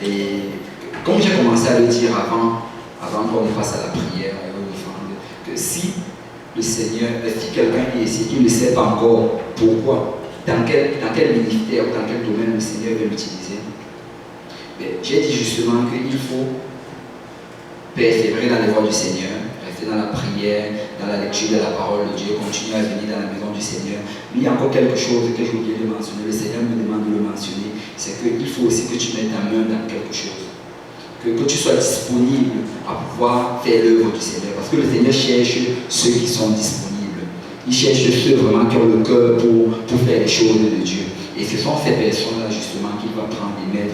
Et comme j'ai commencé à le dire avant qu'on fasse à la prière, que si le Seigneur, si quelqu'un est ici qui ne sait pas encore pourquoi, dans quel ministère, dans quel domaine le Seigneur veut l'utiliser, j'ai dit justement qu'il faut persévérer dans les voies du Seigneur, rester dans la prière, dans la lecture de la parole de Dieu, continuer à venir dans la maison du Seigneur. Mais il y a encore quelque chose que j'ai oublié de mentionner, le Seigneur me demande de le mentionner, c'est qu'il faut aussi que tu mettes ta main dans quelque chose. Que tu sois disponible à pouvoir faire l'œuvre du Seigneur. Parce que le Seigneur cherche ceux qui sont disponibles. Il cherche ceux vraiment qui ont le cœur pour faire les choses de Dieu. Et ce sont ces personnes-là justement qu'il va prendre et mettre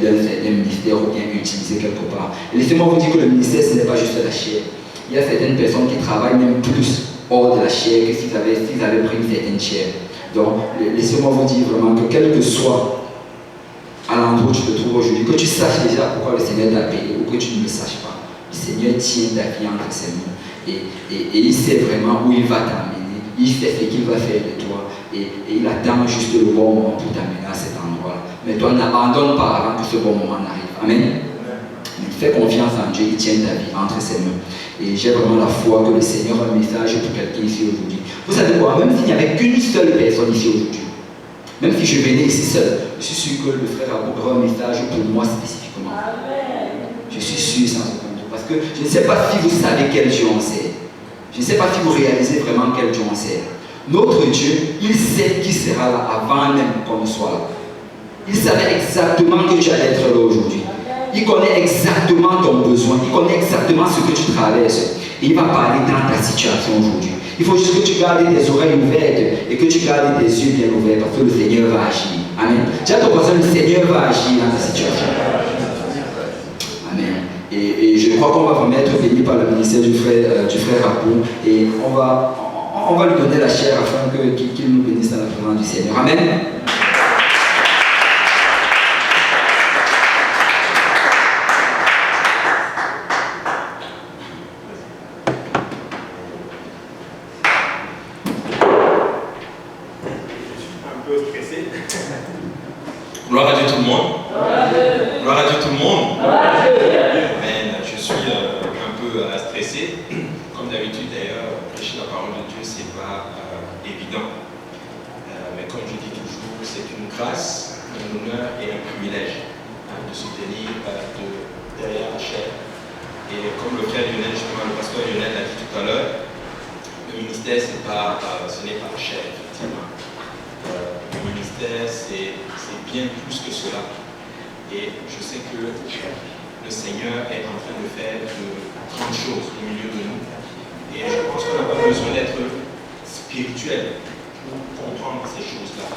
d'un ministère ou bien utiliser quelque part. Et laissez-moi vous dire que le ministère, ce n'est pas juste la chair. Il y a certaines personnes qui travaillent même plus hors de la chair que s'ils avaient pris une certaine chair. Donc, laissez-moi vous dire vraiment que quel que soit à l'endroit où tu te trouves aujourd'hui, que tu saches déjà pourquoi le Seigneur t'a payé ou que tu ne le saches pas, le Seigneur tient ta vie entre ses mains et il sait vraiment où il va t'amener, il sait ce qu'il va faire de toi et il attend juste le bon moment pour t'amener à cet endroit. Mais toi, n'abandonne pas avant que ce bon moment n'arrive. Amen. Mais fais confiance en Dieu, il tient ta vie entre ses mains. Et j'ai vraiment la foi que le Seigneur a un message pour quelqu'un ici aujourd'hui. Vous savez quoi, même s'il n'y avait qu'une seule personne ici aujourd'hui, même si je venais ici seul, je suis sûr que le frère aura un message pour moi spécifiquement. Amen. Je suis sûr sans aucun doute. Parce que je ne sais pas si vous savez quel Dieu on sert. Je ne sais pas si vous réalisez vraiment quel Dieu on sert. Notre Dieu, il sait qui sera là avant même qu'on ne soit là. Il savait exactement que tu allais être là aujourd'hui. Il connaît exactement ton besoin. Il connaît exactement ce que tu traverses. Et il va parler dans ta situation aujourd'hui. Il faut juste que tu gardes tes oreilles ouvertes et que tu gardes tes yeux bien ouverts parce que le Seigneur va agir. Amen. Dis à ton voisin, le Seigneur va agir dans ta situation. Amen. Et je crois qu'on va vraiment être béni par le ministère du frère Rapou et on va lui donner la chair afin qu'il nous bénisse dans la présence du Seigneur. Amen. Gloire à Dieu tout le monde. Gloire à Dieu tout le monde. Amen. Je suis un peu stressé. Comme d'habitude d'ailleurs, prêcher la parole de Dieu, c'est pas évident. Mais comme je dis toujours, c'est une grâce, un honneur et un privilège de se tenir derrière la chair. Et comme le frère Lionel, justement, le pasteur Lionel l'a dit tout à l'heure, le ministère, ce n'est pas la chair, effectivement. Le ministère, c'est bien plus que cela. Et je sais que le Seigneur est en train de faire de grandes choses au milieu de nous. Et je pense qu'on n'a pas besoin d'être spirituel pour comprendre ces choses-là.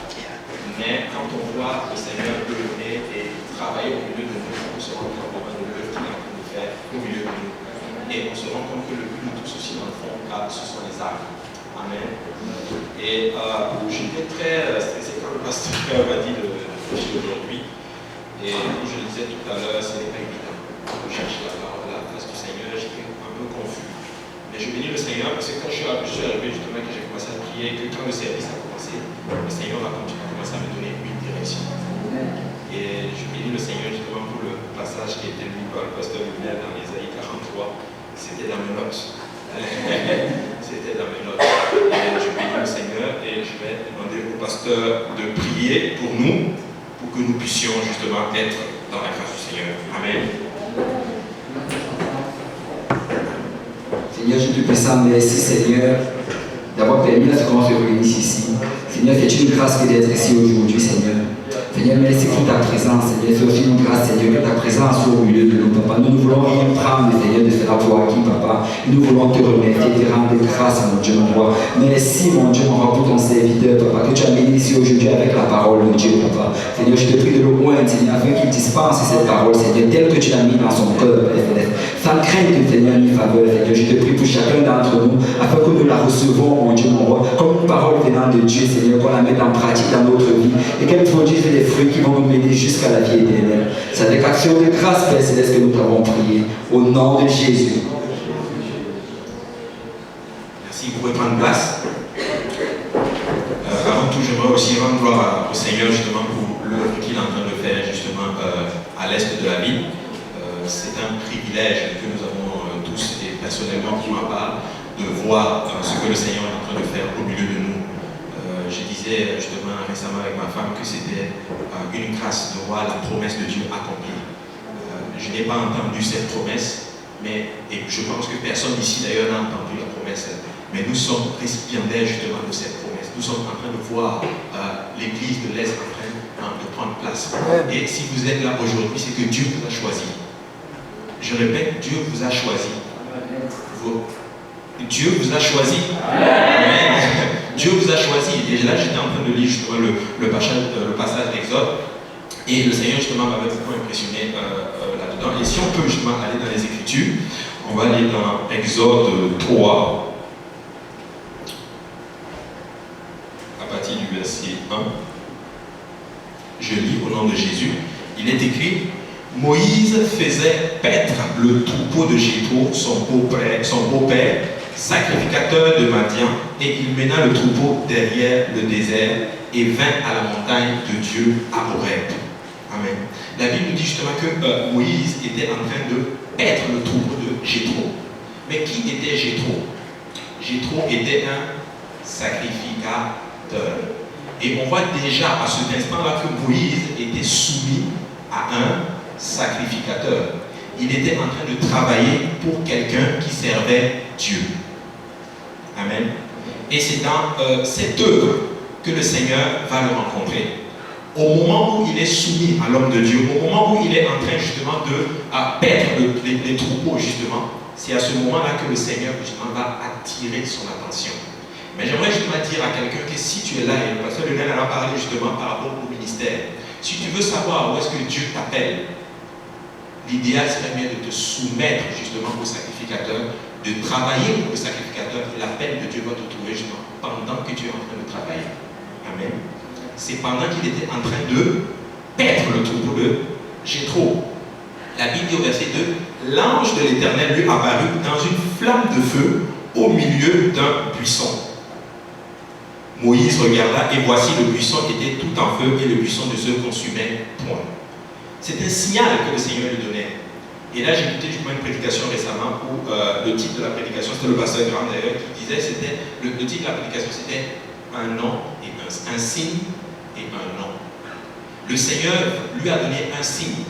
Mais quand on voit le Seigneur œuvrer et travailler au milieu de nous, on se rend compte de l'œuvre qu'il est en train de faire au milieu de nous. Et on se rend compte que le but de tout ceci, dans le fond, ce sont les âmes. Amen. Et j'étais très stressé quand le pasteur m'a dit de prêcher aujourd'hui. Et comme je le disais tout à l'heure, ce n'est pas évident de chercher la parole à la place du Seigneur. J'étais un peu confus. Mais je bénis le Seigneur parce que quand je suis arrivé justement, que j'ai commencé à prier, que quand le service a commencé, le Seigneur a commencé à me donner une direction. Et je bénis le Seigneur justement pour le passage qui a été lu par le pasteur Lionel dans Ésaïe 43. C'était dans mes notes. C'était dans mes notes. Et je bénis le Seigneur et je vais demander au pasteur de prier pour nous, pour que nous puissions justement être dans la grâce du Seigneur. Amen. Seigneur, je te puissant, merci Seigneur d'avoir permis à ce qu'on se réunisse ici. Seigneur, c'est une grâce que d'être ici aujourd'hui, Seigneur. Seigneur, merci pour ta présence, Seigneur. C'est aussi une grâce, Seigneur, que ta présence soit au milieu de nous, Papa. Nous ne voulons rien prendre, Seigneur, de cela pour acquis, Papa. Nous voulons te remercier, te rendre grâce, mon Dieu, mon roi. Merci, mon Dieu, mon roi, pour ton serviteur, Papa, que tu as béni ici aujourd'hui avec la parole de Dieu, Papa. Seigneur, je te prie de le loin, Seigneur, afin qu'il dispense cette parole, Seigneur, telle que tu l'as mis dans son cœur, Père. Sans crainte, Seigneur, ni faveur, Seigneur. Je te prie pour chacun d'entre nous, afin que nous la recevons, mon Dieu, mon roi, comme une parole venant de Dieu, Seigneur, qu'on la mette en pratique dans notre vie et qu'elle produise des fruits qui vont nous mener jusqu'à la vie éternelle. C'est avec action de grâce, Père Céleste, que nous t'avons prié. Au nom de Jésus. Merci, vous pouvez prendre place. Avant tout, j'aimerais aussi rendre gloire au Seigneur justement pour l'œuvre qu'il est en train de faire justement à l'est de la ville. C'est un privilège que nous avons tous, et personnellement pour ma part, de voir ce que le Seigneur est en train de faire au milieu de nous. Je disais justement récemment avec ma femme que c'était une grâce de voir la promesse de Dieu accomplie. Je n'ai pas entendu cette promesse, et je pense que personne ici d'ailleurs n'a entendu la promesse, mais nous sommes récipiendaires justement de cette promesse. Nous sommes en train de voir l'église de l'Est en train de prendre place. Et si vous êtes là aujourd'hui, c'est que Dieu vous a choisi. Je répète, Dieu vous a choisi. Dieu vous a choisi. Amen. Dieu vous a choisi. Et là, j'étais en train de lire justement le passage d'Exode. Et le Seigneur justement m'avait beaucoup impressionné là-dedans. Et si on peut justement aller dans les Écritures, on va aller dans Exode 3, à partir du verset 1. Je lis au nom de Jésus. Il est écrit: Moïse faisait paître le troupeau de Jéthro, son beau-père, sacrificateur de Madian, et il mena le troupeau derrière le désert et vint à la montagne de Dieu à Horeb. Amen. La Bible nous dit justement que Moïse était en train de paître le troupeau de Jéthro. Mais qui était Jéthro? Jéthro était un sacrificateur. Et on voit déjà à cet instant-là que Moïse était soumis à un sacrificateur. Il était en train de travailler pour quelqu'un qui servait Dieu. Amen. Et c'est dans cette œuvre que le Seigneur va le rencontrer. Au moment où il est soumis à l'homme de Dieu, au moment où il est en train justement de paître les troupeaux, justement, c'est à ce moment-là que le Seigneur justement va attirer son attention. Mais j'aimerais justement dire à quelqu'un que si tu es là, et le pasteur Lionel en a parlé justement par rapport au ministère, si tu veux savoir où est-ce que Dieu t'appelle, l'idéal serait bien de te soumettre justement au sacrificateur, de travailler pour le sacrificateur, et l'appel de Dieu va te trouver justement pendant que tu es en train de travailler. Amen. C'est pendant qu'il était en train de paître le troupeau de Jéthro. La Bible dit au verset 2, l'ange de l'Éternel lui apparut dans une flamme de feu au milieu d'un buisson. Moïse regarda et voici le buisson était tout en feu et le buisson ne se consumait point. C'est un signal que le Seigneur lui donnait. Et là, j'ai écouté justement une prédication récemment où le titre de la prédication, c'était le pasteur Graham d'ailleurs, qui disait, le titre de la prédication, c'était un nom et un signe et un nom. Le Seigneur lui a donné un signe.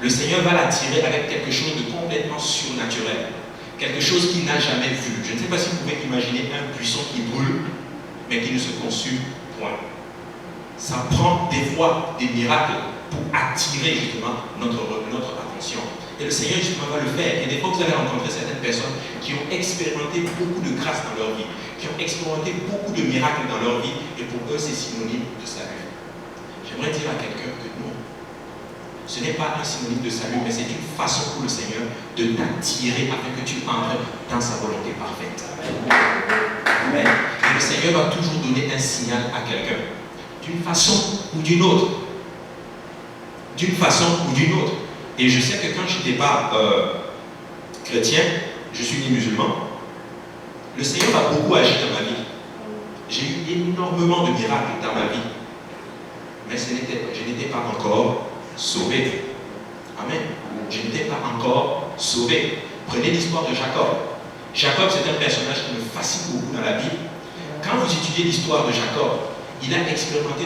Le Seigneur va l'attirer avec quelque chose de complètement surnaturel. Quelque chose qu'il n'a jamais vu. Je ne sais pas si vous pouvez imaginer un buisson qui brûle, mais qui ne se consume point. Ça prend des fois des miracles pour attirer justement notre attention. Et le Seigneur justement va le faire. Et des fois vous allez rencontrer certaines personnes qui ont expérimenté beaucoup de grâce dans leur vie, qui ont expérimenté beaucoup de miracles dans leur vie, et pour eux c'est synonyme de salut. J'aimerais dire à quelqu'un que non, ce n'est pas un synonyme de salut, mais c'est une façon pour le Seigneur de t'attirer afin que tu entres dans sa volonté parfaite. Amen. Et le Seigneur va toujours donner un signal à quelqu'un, d'une façon ou d'une autre. D'une façon ou d'une autre. Et je sais que quand je n'étais pas chrétien, je suis né musulman, le Seigneur a beaucoup agi dans ma vie. J'ai eu énormément de miracles dans ma vie. Mais je n'étais pas encore sauvé. Amen. Je n'étais pas encore sauvé. Prenez l'histoire de Jacob. Jacob, c'est un personnage qui me fascine beaucoup dans la Bible. Quand vous étudiez l'histoire de Jacob, il a expérimenté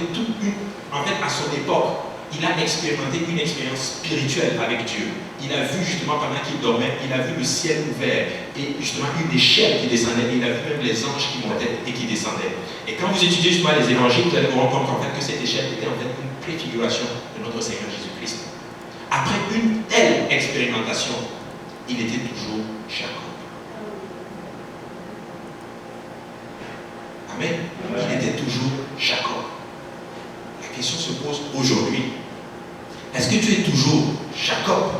en fait, à son époque, il a expérimenté une expérience spirituelle avec Dieu. Il a vu justement pendant qu'il dormait, il a vu le ciel ouvert et justement une échelle qui descendait. Il a vu même les anges qui montaient et qui descendaient. Et quand vous étudiez justement les évangiles, vous allez vous rendre compte en fait que cette échelle était en fait une préfiguration de notre Seigneur Jésus-Christ. Après une telle expérimentation, il était toujours Jacob. Amen. Il était toujours Jacob. La question se pose aujourd'hui. Est-ce que tu es toujours Jacob?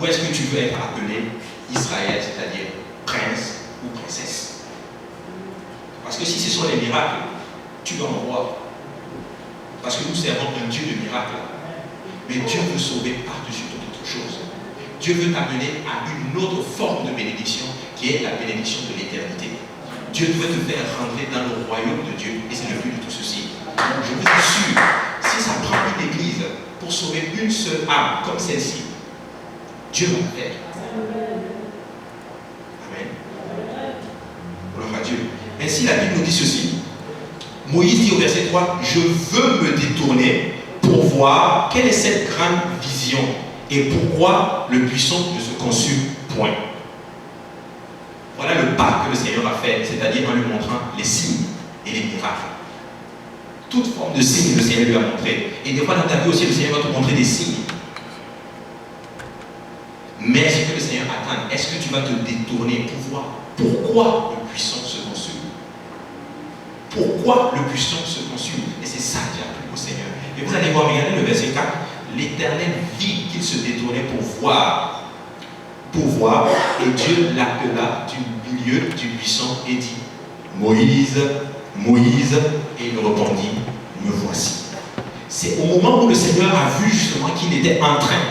Ou est-ce que tu veux être appelé Israël, c'est-à-dire prince ou princesse? Parce que si ce sont les miracles, tu dois en voir. Parce que nous servons un Dieu de miracles. Mais Dieu veut sauver par-dessus toute autre chose. Dieu veut t'amener à une autre forme de bénédiction qui est la bénédiction de l'éternité. Dieu veut te faire rentrer dans le royaume de Dieu et c'est le but de tout ceci. Je vous assure, si ça prend une église pour sauver une seule âme, comme celle-ci, Dieu va le faire. Amen. Gloire à Dieu. Ainsi, la Bible nous dit ceci. Moïse dit au verset 3, je veux me détourner pour voir quelle est cette grande vision et pourquoi le puissant ne se consume point. Voilà le pas que le Seigneur a fait, c'est-à-dire en lui montrant les signes et les miracles. Toute forme de signe, le Seigneur lui a montré. Et des fois dans ta vie aussi, le Seigneur va te montrer des signes. Mais ce que le Seigneur attend, est-ce que tu vas te détourner pour voir pourquoi le puissant se consume? Pourquoi le puissant se consume? Et c'est ça qui a plu au Seigneur. Et vous allez voir, regardez le verset 4. L'Éternel vit qu'il se détournait pour voir. Et Dieu l'appela du milieu du buisson et dit, Moïse, Moïse, et il répondit, me voici. C'est au moment où le Seigneur a vu justement qu'il était en train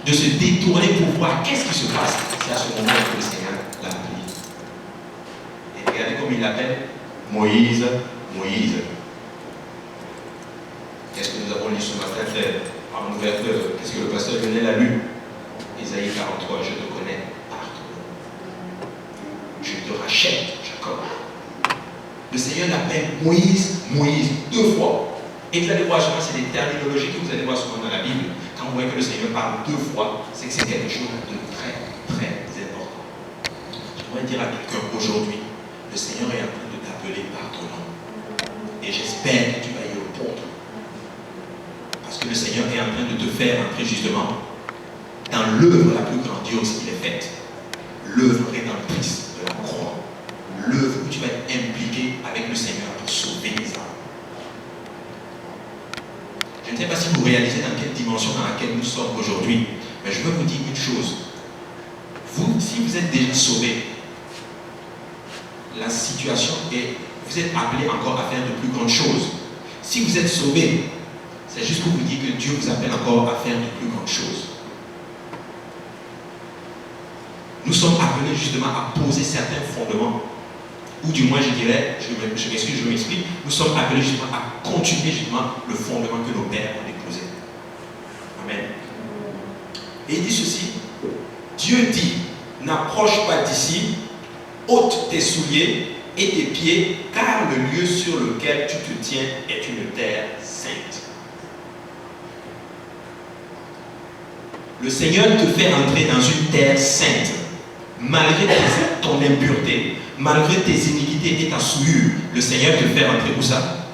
de se détourner pour voir qu'est-ce qui se passe. C'est à ce moment que le Seigneur l'a appelé. Et regardez comme il l'appelle, Moïse, Moïse. Qu'est-ce que nous avons lu ce matin, en ouverture? Qu'est-ce que le pasteur Lionel a lu? Isaïe 43, je te connais, pardonne. Je te rachète, Jacob. Le Seigneur l'appelle Moïse, Moïse, 2 fois. Et vous allez voir, c'est des terminologies que vous allez voir souvent dans la Bible. Quand vous voyez que le Seigneur parle 2 fois, c'est que c'est quelque chose de très, très important. J'aimerais dire à quelqu'un aujourd'hui, le Seigneur est en train de t'appeler par ton nom. Et j'espère que tu vas y répondre. Parce que le Seigneur est en train de te faire entrer justement dans l'œuvre la plus grandiose qu'il ait faite. L'œuvre rédemptrice de la croix. L'œuvre où tu vas être impliqué avec le Seigneur pour sauver les âmes. Je ne sais pas si vous réalisez dans quelle dimension dans laquelle nous sommes aujourd'hui, mais je veux vous dire une chose. Vous, si vous êtes déjà sauvé, la situation est, vous êtes appelé encore à faire de plus grandes choses. Si vous êtes sauvé, c'est juste pour vous dire que Dieu vous appelle encore à faire de plus grandes choses. Nous sommes appelés justement à poser certains fondements, ou du moins je dirais, je m'explique, nous sommes appelés justement à continuer justement le fondement que nos pères ont déposé. Amen. Et il dit ceci, Dieu dit, n'approche pas d'ici, ôte tes souliers et tes pieds, car le lieu sur lequel tu te tiens est une terre sainte. Le Seigneur te fait entrer dans une terre sainte. Malgré ton impureté, malgré tes iniquités et ta souillure, le Seigneur te fait entrer où ça?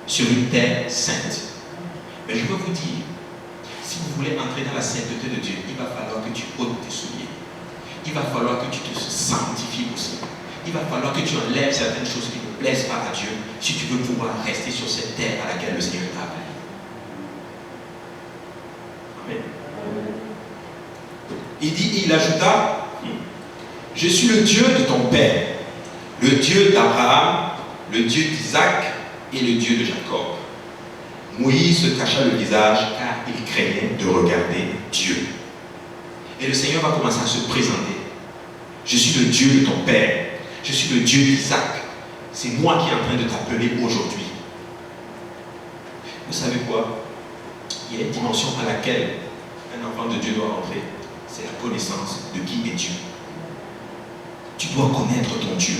Sur une terre sainte. Mais je veux vous dire, si vous voulez entrer dans la sainteté de Dieu, il va falloir que tu ôtes tes souliers. Il va falloir que tu te sanctifies aussi. Il va falloir que tu enlèves certaines choses qui ne plaisent pas à Dieu si tu veux pouvoir rester sur cette terre à laquelle le Seigneur t'a appelé. Amen. Il ajouta, je suis le Dieu de ton père, le Dieu d'Abraham, le Dieu d'Isaac et le Dieu de Jacob. Moïse se cacha le visage car il craignait de regarder Dieu. Et le Seigneur va commencer à se présenter. Je suis le Dieu de ton père, je suis le Dieu d'Isaac. C'est moi qui est en train de t'appeler aujourd'hui. Vous savez quoi? Il y a une dimension à laquelle un enfant de Dieu doit rentrer. C'est la connaissance de qui est Dieu. Tu dois connaître ton Dieu.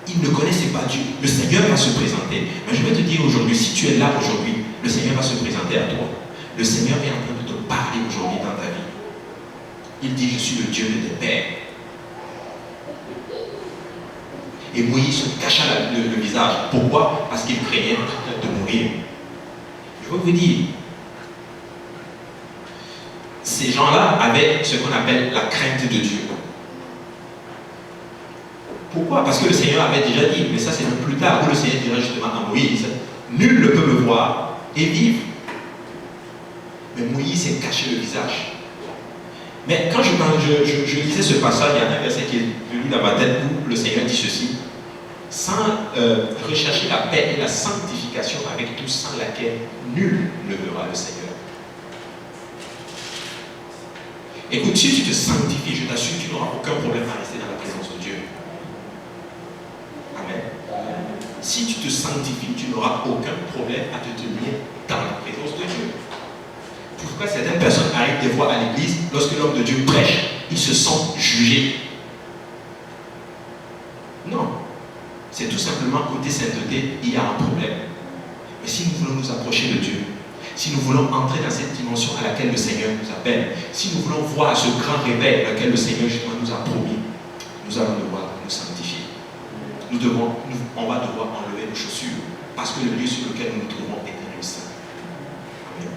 Ils ne connaissaient pas Dieu. Le Seigneur va se présenter. Mais je vais te dire aujourd'hui, si tu es là aujourd'hui, le Seigneur va se présenter à toi. Le Seigneur est en train de te parler aujourd'hui dans ta vie. Il dit, je suis le Dieu de tes pères. Et Moïse se cacha le visage. Pourquoi? Parce qu'il craignait de mourir. Je veux vous dire, ces gens-là avaient ce qu'on appelle la crainte de Dieu. Pourquoi? Parce que le Seigneur avait déjà dit, mais ça c'est même plus tard, où le Seigneur dira justement à Moïse, nul ne peut me voir et vivre. Mais Moïse s'est caché le visage. Mais quand je lisais ce passage, il y a un verset qui est venu dans ma tête où le Seigneur dit ceci, sans rechercher la paix et la sanctification avec tous, sans laquelle nul ne verra le Seigneur. Écoute, si tu te sanctifies, je t'assure, tu n'auras aucun problème à rester dans la présence de Dieu. Amen. Si tu te sanctifies, tu n'auras aucun problème à te tenir dans la Pourquoi certaines personnes arrivent des fois à l'église, lorsque l'homme de Dieu prêche, ils se sentent jugés? Non. C'est tout simplement côté sainteté, il y a un problème. Mais si nous voulons nous approcher de Dieu, si nous voulons entrer dans cette dimension à laquelle le Seigneur nous appelle, si nous voulons voir ce grand réveil dans lequel le Seigneur justement nous a promis, nous allons devoir nous sanctifier. On va devoir enlever nos chaussures, parce que le lieu sur lequel nous nous trouvons est un lieu saint. Amen.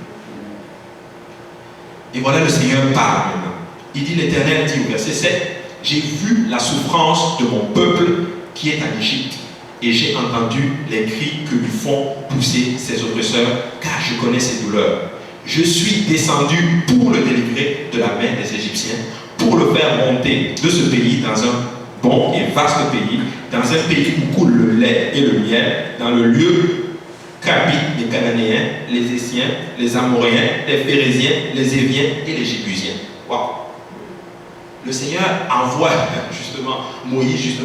Et voilà, le Seigneur parle maintenant. Il dit, l'Éternel dit au verset 7, j'ai vu la souffrance de mon peuple qui est en Égypte, et j'ai entendu les cris que lui font pousser ses oppresseurs, car je connais ses douleurs. Je suis descendu pour le délivrer de la main des Égyptiens, pour le faire monter de ce pays dans un bon et vaste pays, dans un pays où coule le lait et le miel, dans le lieu qu'habitent les Cananéens, les Essiens, les Amoréens, les Phérésiens, les Éviens et les Jébusiens. Wow. Le Seigneur envoie justement Moïse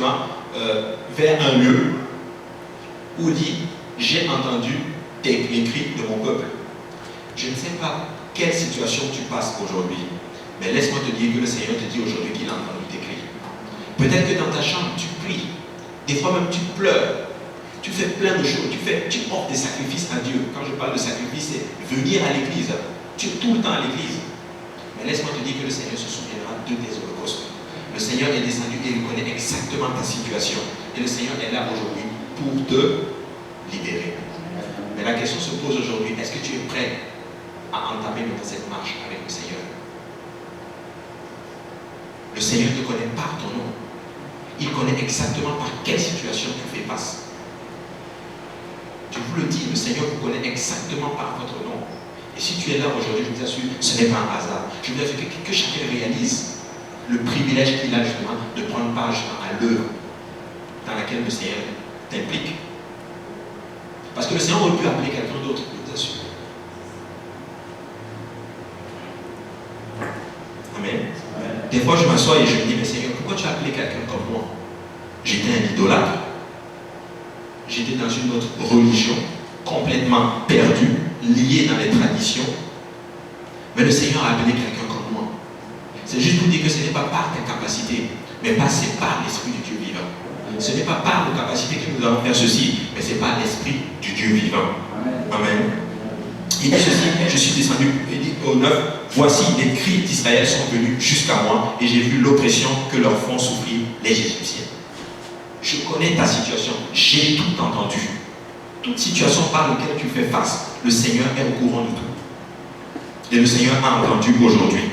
vers un lieu où il dit, j'ai entendu les cris de mon peuple. Je ne sais pas quelle situation tu passes aujourd'hui, mais laisse-moi te dire que le Seigneur te dit aujourd'hui qu'il a entendu tes cris. Peut-être que dans ta chambre, tu pries, des fois même tu pleures, tu fais plein de choses, tu offres des sacrifices à Dieu. Quand je parle de sacrifice, c'est venir à l'église. Tu es tout le temps à l'église. Mais laisse-moi te dire que le Seigneur se souviendra de tes holocaustes. Le Seigneur est descendu et il connaît exactement ta situation. Et le Seigneur est là aujourd'hui pour te libérer. Mais la question se pose aujourd'hui, est-ce que tu es prêt à entamer dans cette marche avec le Seigneur? Le Seigneur te connaît par ton nom. Il connaît exactement par quelle situation tu fais face. Je vous le dis, le Seigneur vous connaît exactement par votre nom. Et si tu es là aujourd'hui, je vous assure, ce n'est pas un hasard. Je vous assure que chacun réalise le privilège qu'il a justement de prendre part à l'œuvre dans laquelle le Seigneur t'implique. Parce que le Seigneur aurait pu appeler quelqu'un d'autre, je vous assure. Amen. Des fois, je m'assois et je me dis, mais Seigneur, pourquoi tu as appelé quelqu'un comme moi? J'étais un idolâtre. J'étais dans une autre religion, complètement perdue, liée dans les traditions. Mais le Seigneur a appelé quelqu'un comme moi. C'est juste pour dire que ce n'est pas par tes capacités, mais c'est par l'Esprit du Dieu vivant. Ce n'est pas par nos capacités que nous allons faire ceci, mais c'est par l'Esprit du Dieu vivant. Amen. Il dit ceci, je suis descendu, il dit au 9, voici les cris d'Israël sont venus jusqu'à moi et j'ai vu l'oppression que leur font souffrir les Égyptiens. Je connais ta situation, j'ai tout entendu. Toute situation par laquelle tu fais face, le Seigneur est au courant de tout. Et le Seigneur a entendu aujourd'hui.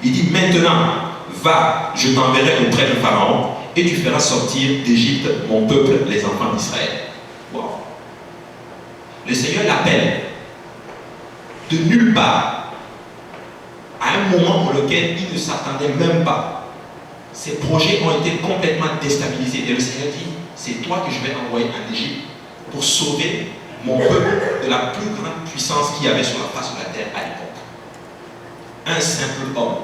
Il dit maintenant, va, je t'enverrai auprès de Pharaon et tu feras sortir d'Égypte mon peuple, les enfants d'Israël. Wow. Le Seigneur l'appelle de nulle part, à un moment pour lequel il ne s'attendait même pas. Ses projets ont été complètement déstabilisés. Et le Seigneur dit, c'est toi que je vais envoyer en Égypte pour sauver mon peuple de la plus grande puissance qu'il y avait sur la face de la terre à l'époque. Un simple homme.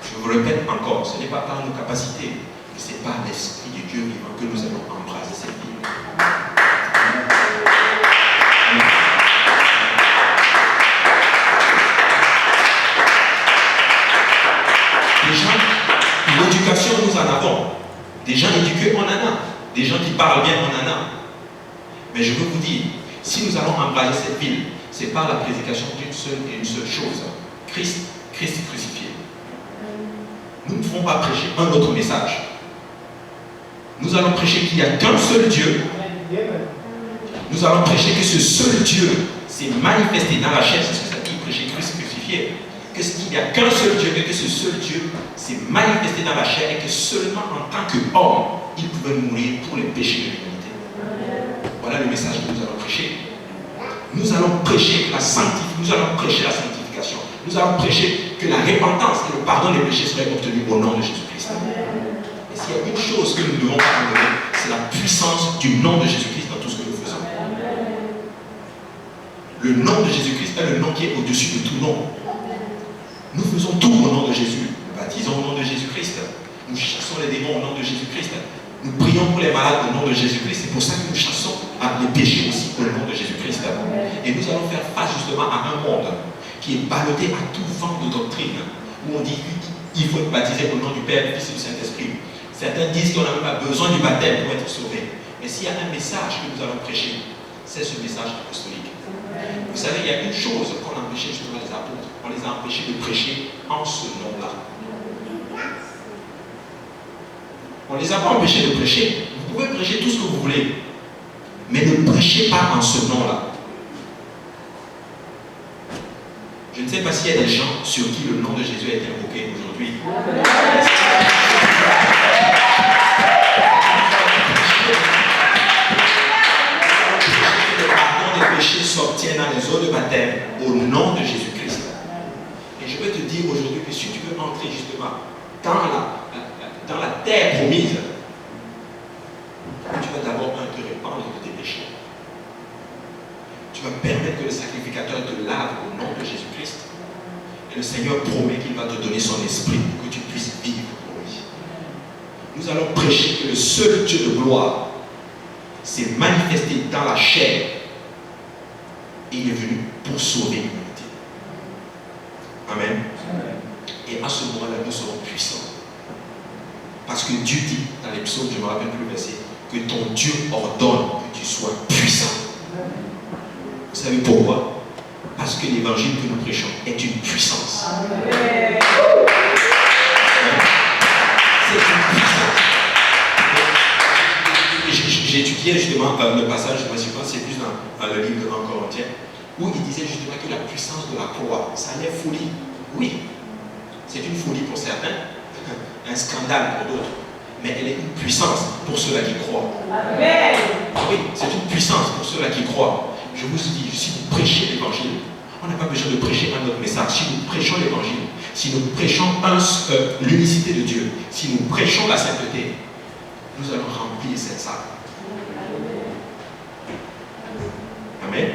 Je vous répète encore, ce n'est pas par nos capacités, mais c'est par l'Esprit du Dieu vivant que nous allons embrasser cette vie. Des gens, l'éducation, nous en avons. Des gens éduqués, on en a. Des gens qui parlent bien, on en a. Mais je veux vous dire, si nous allons embraser cette ville, c'est par la prédication d'une seule et une seule chose. Christ crucifié. Nous ne ferons pas prêcher un autre message. Nous allons prêcher qu'il n'y a qu'un seul Dieu. Nous allons prêcher que ce seul Dieu s'est manifesté dans la chair. C'est ce que ça dit, prêcher Christ crucifié. Qu'il n'y a qu'un seul Dieu et que ce seul Dieu s'est manifesté dans la chair et que seulement en tant qu'homme, il pouvait mourir pour les péchés de l'humanité. Voilà le message que nous allons prêcher. Nous allons prêcher la sanctification. Nous allons prêcher la sanctification. Nous allons prêcher que la repentance et le pardon des péchés seraient obtenus au nom de Jésus-Christ. Et s'il y a une chose que nous ne devons pas enlever, c'est la puissance du nom de Jésus-Christ dans tout ce que nous faisons. Le nom de Jésus-Christ est le nom qui est au-dessus de tout nom. Nous faisons tout au nom de Jésus. Nous baptisons au nom de Jésus-Christ. Nous chassons les démons au nom de Jésus-Christ. Nous prions pour les malades au nom de Jésus-Christ. C'est pour ça que nous chassons les péchés aussi au nom de Jésus-Christ. Et Et nous allons faire face justement à un monde qui est ballotté à tout vent de doctrine, où on dit qu'il faut être baptisé au nom du Père, du Fils et du Saint-Esprit. Certains disent qu'on n'a même pas besoin du baptême pour être sauvé. Mais s'il y a un message que nous allons prêcher, c'est ce message apostolique. Vous savez, il y a une chose qu'on a empêché justement les apôtres. On les a empêchés de prêcher en ce nom-là. On ne les a pas empêchés de prêcher. Vous pouvez prêcher tout ce que vous voulez. Mais ne prêchez pas en ce nom-là. Je ne sais pas s'il y a des gens sur qui le nom de Jésus a été invoqué aujourd'hui. Le pardon des péchés s'obtient dans les eaux de baptême au nom de Jésus-Christ. Et je peux te dire aujourd'hui que si tu veux entrer justement dans la terre promise, tu vas d'abord te répandre de tes péchés. Tu vas permettre que le sacrificateur te lave au nom de Jésus-Christ. Et le Seigneur promet qu'il va te donner son esprit pour que tu puisses vivre pour lui. Nous allons prêcher que le seul Dieu de gloire s'est manifesté dans la chair et il est venu pour sauver l'humanité. Amen. Et à ce moment-là, nous serons puissants. Parce que Dieu dit dans les psaumes, je ne me rappelle plus le verset, que ton Dieu ordonne que tu sois puissant. Vous savez pourquoi? Parce que l'évangile que nous prêchons est une puissance. C'est une puissance. J'ai étudié justement le passage, je pense que c'est plus dans le livre de 1 Corinthiens, où il disait justement que la puissance de la croix, ça allait folie. Oui, c'est une folie pour certains, un scandale pour d'autres, mais elle est une puissance pour ceux-là qui croient. Amen. Oui, c'est une puissance pour ceux-là qui croient. Je vous dis, si vous prêchez l'évangile, on n'a pas besoin de prêcher un autre message. Si nous prêchons l'évangile, si nous prêchons l'unicité de Dieu, si nous prêchons la sainteté, nous allons remplir cette salle. Amen.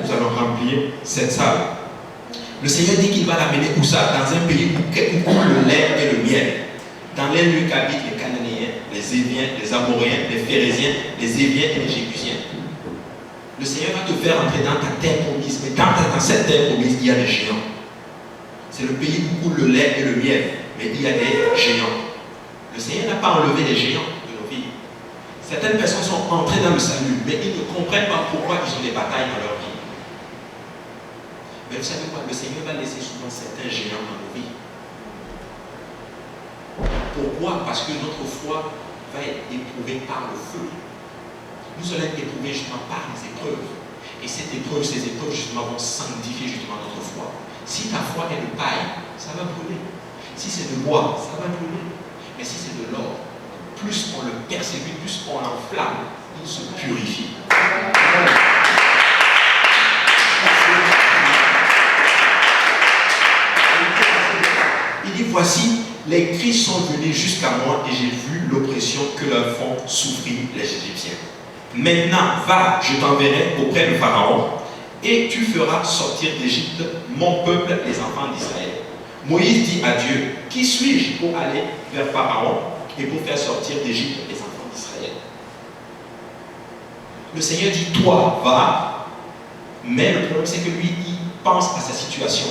Nous allons remplir cette salle. Le Seigneur dit qu'il va l'amener où ça? Dans un pays où coule le lait et le miel. Dans les lieux qu'habitent les Cananéens, les Éviens, les Amoréens, les Phérésiens, les Éviens et les Jébusiens. Le Seigneur va te faire entrer dans ta terre promise. Mais dans cette terre promise, il y a des géants. C'est le pays où coule le lait et le miel. Mais il y a des géants. Le Seigneur n'a pas enlevé les géants de nos vies. Certaines personnes sont entrées dans le salut, mais ils ne comprennent pas pourquoi ils ont des batailles dans leur vie. Mais vous savez quoi? Le Seigneur va laisser souvent certains géants dans nos vies. Pourquoi? Parce que notre foi va être éprouvée par le feu. Nous allons être éprouvés justement par les épreuves. Et ces épreuves justement vont sanctifier justement notre foi. Si ta foi est de paille, ça va brûler. Si c'est de bois, ça va brûler. Mais si c'est de l'or, plus on le persécute, plus on l'enflamme, il se purifie. Il dit, voici, les cris sont venus jusqu'à moi et j'ai vu l'oppression que leur font souffrir les Égyptiens. Maintenant, va, je t'enverrai auprès de Pharaon et tu feras sortir d'Égypte mon peuple, les enfants d'Israël. Moïse dit à Dieu, qui suis-je pour aller vers Pharaon et pour faire sortir d'Égypte les enfants d'Israël? Le Seigneur dit, toi, va, mais le problème c'est que lui, il pense à sa situation.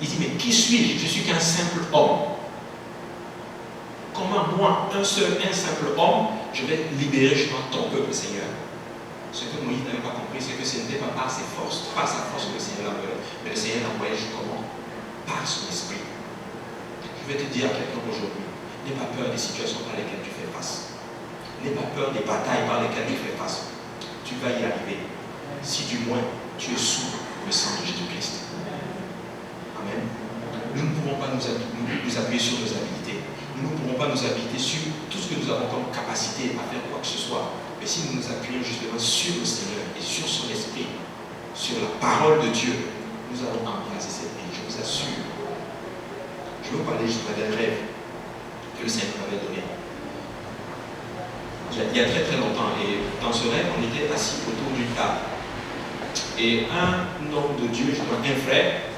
Il dit, mais qui suis-je? Je suis qu'un simple homme. Comment moi, un simple homme, je vais libérer justement ton peuple, Seigneur? Ce que Moïse n'avait pas compris, c'est que ce n'était pas par ses forces, pas sa force que le Seigneur l'envoyait, mais le Seigneur l'envoyait comment? Par son esprit. Je vais te dire à quelqu'un aujourd'hui, n'aie pas peur des situations par lesquelles tu fais face. N'aie pas peur des batailles par lesquelles tu fais face. Tu vas y arriver. Si du moins tu es sous le sang de Jésus-Christ. Amen. Nous ne pouvons pas nous appuyer sur nos habilités. Nous ne pourrons pas nous habiliter sur tout ce que nous avons comme capacité à faire quoi que ce soit. Mais si nous nous appuyons justement sur le Seigneur et sur son esprit, sur la parole de Dieu, nous allons embrasser cette vie, je vous assure. Je veux parler justement d'un rêve que le Seigneur m'avait donné. Il y a très très longtemps. Et dans ce rêve, on était assis autour d'une table. Et un homme de Dieu, justement un frère,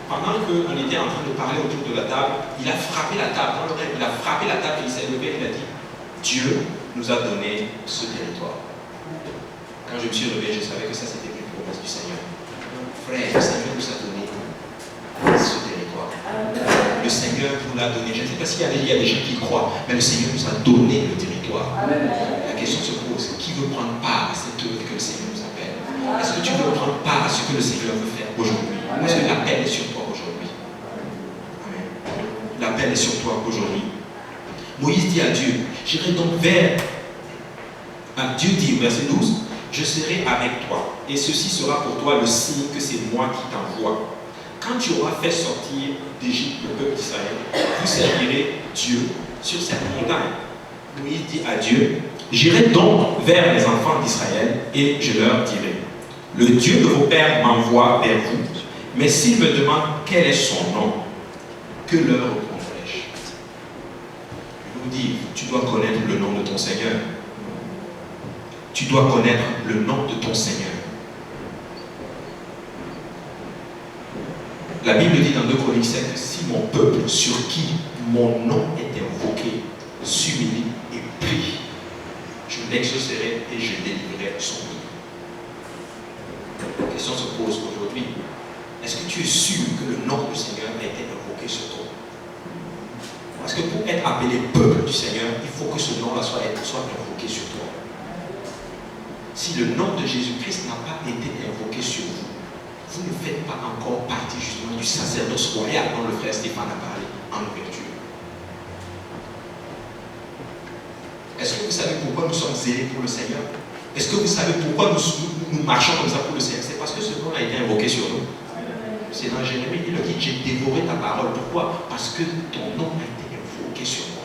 pendant qu'on était en train de parler autour de la table, il a frappé la table. Dans le rêve, il a frappé la table et il s'est levé et il a dit, Dieu nous a donné ce territoire. Quand je me suis réveillé, je savais que ça c'était une promesse du Seigneur. Frère, le Seigneur nous a donné ce territoire. Le Seigneur nous l'a donné. Je ne sais pas s'il y a des gens qui croient, mais le Seigneur nous a donné le territoire. La question se pose, qui veut prendre part à cette œuvre que le Seigneur nous appelle? Est-ce que tu veux prendre part à ce que le Seigneur veut faire aujourd'hui? Parce que l'appel est sur toi aujourd'hui. Amen. L'appel est sur toi aujourd'hui. Moïse dit à Dieu, j'irai donc vers... Dieu dit, verset 12, je serai avec toi, et ceci sera pour toi le signe que c'est moi qui t'envoie. Quand tu auras fait sortir d'Égypte le peuple d'Israël, vous servirez Dieu sur cette montagne. Moïse dit à Dieu, j'irai donc vers les enfants d'Israël et je leur dirai, le Dieu de vos pères m'envoie vers vous, mais s'ils me demandent quel est son nom, que leur répondrai-je? Je vous dis, tu dois connaître le nom de ton Seigneur. Tu dois connaître le nom de ton Seigneur. La Bible dit dans 2 Chroniques 7 que si mon peuple sur qui mon nom est invoqué s'humilie et prie, je l'exaucerai et je délivrerai son pays. La question se pose aujourd'hui, est-ce que tu es sûr que le nom du Seigneur a été invoqué sur toi? Parce que pour être appelé peuple du Seigneur, il faut que ce nom-là soit invoqué sur toi. Si le nom de Jésus-Christ n'a pas été invoqué sur vous, vous ne faites pas encore partie justement du sacerdoce royal dont le frère Stéphane a parlé en ouverture. Est-ce que vous savez pourquoi nous sommes zélés pour le Seigneur? Est-ce que vous savez pourquoi nous marchons comme ça pour le Seigneur? C'est parce que ce nom a été invoqué sur nous. C'est dans Jérémie, il dit, j'ai dévoré ta parole. Pourquoi? Parce que ton nom a été invoqué sur moi.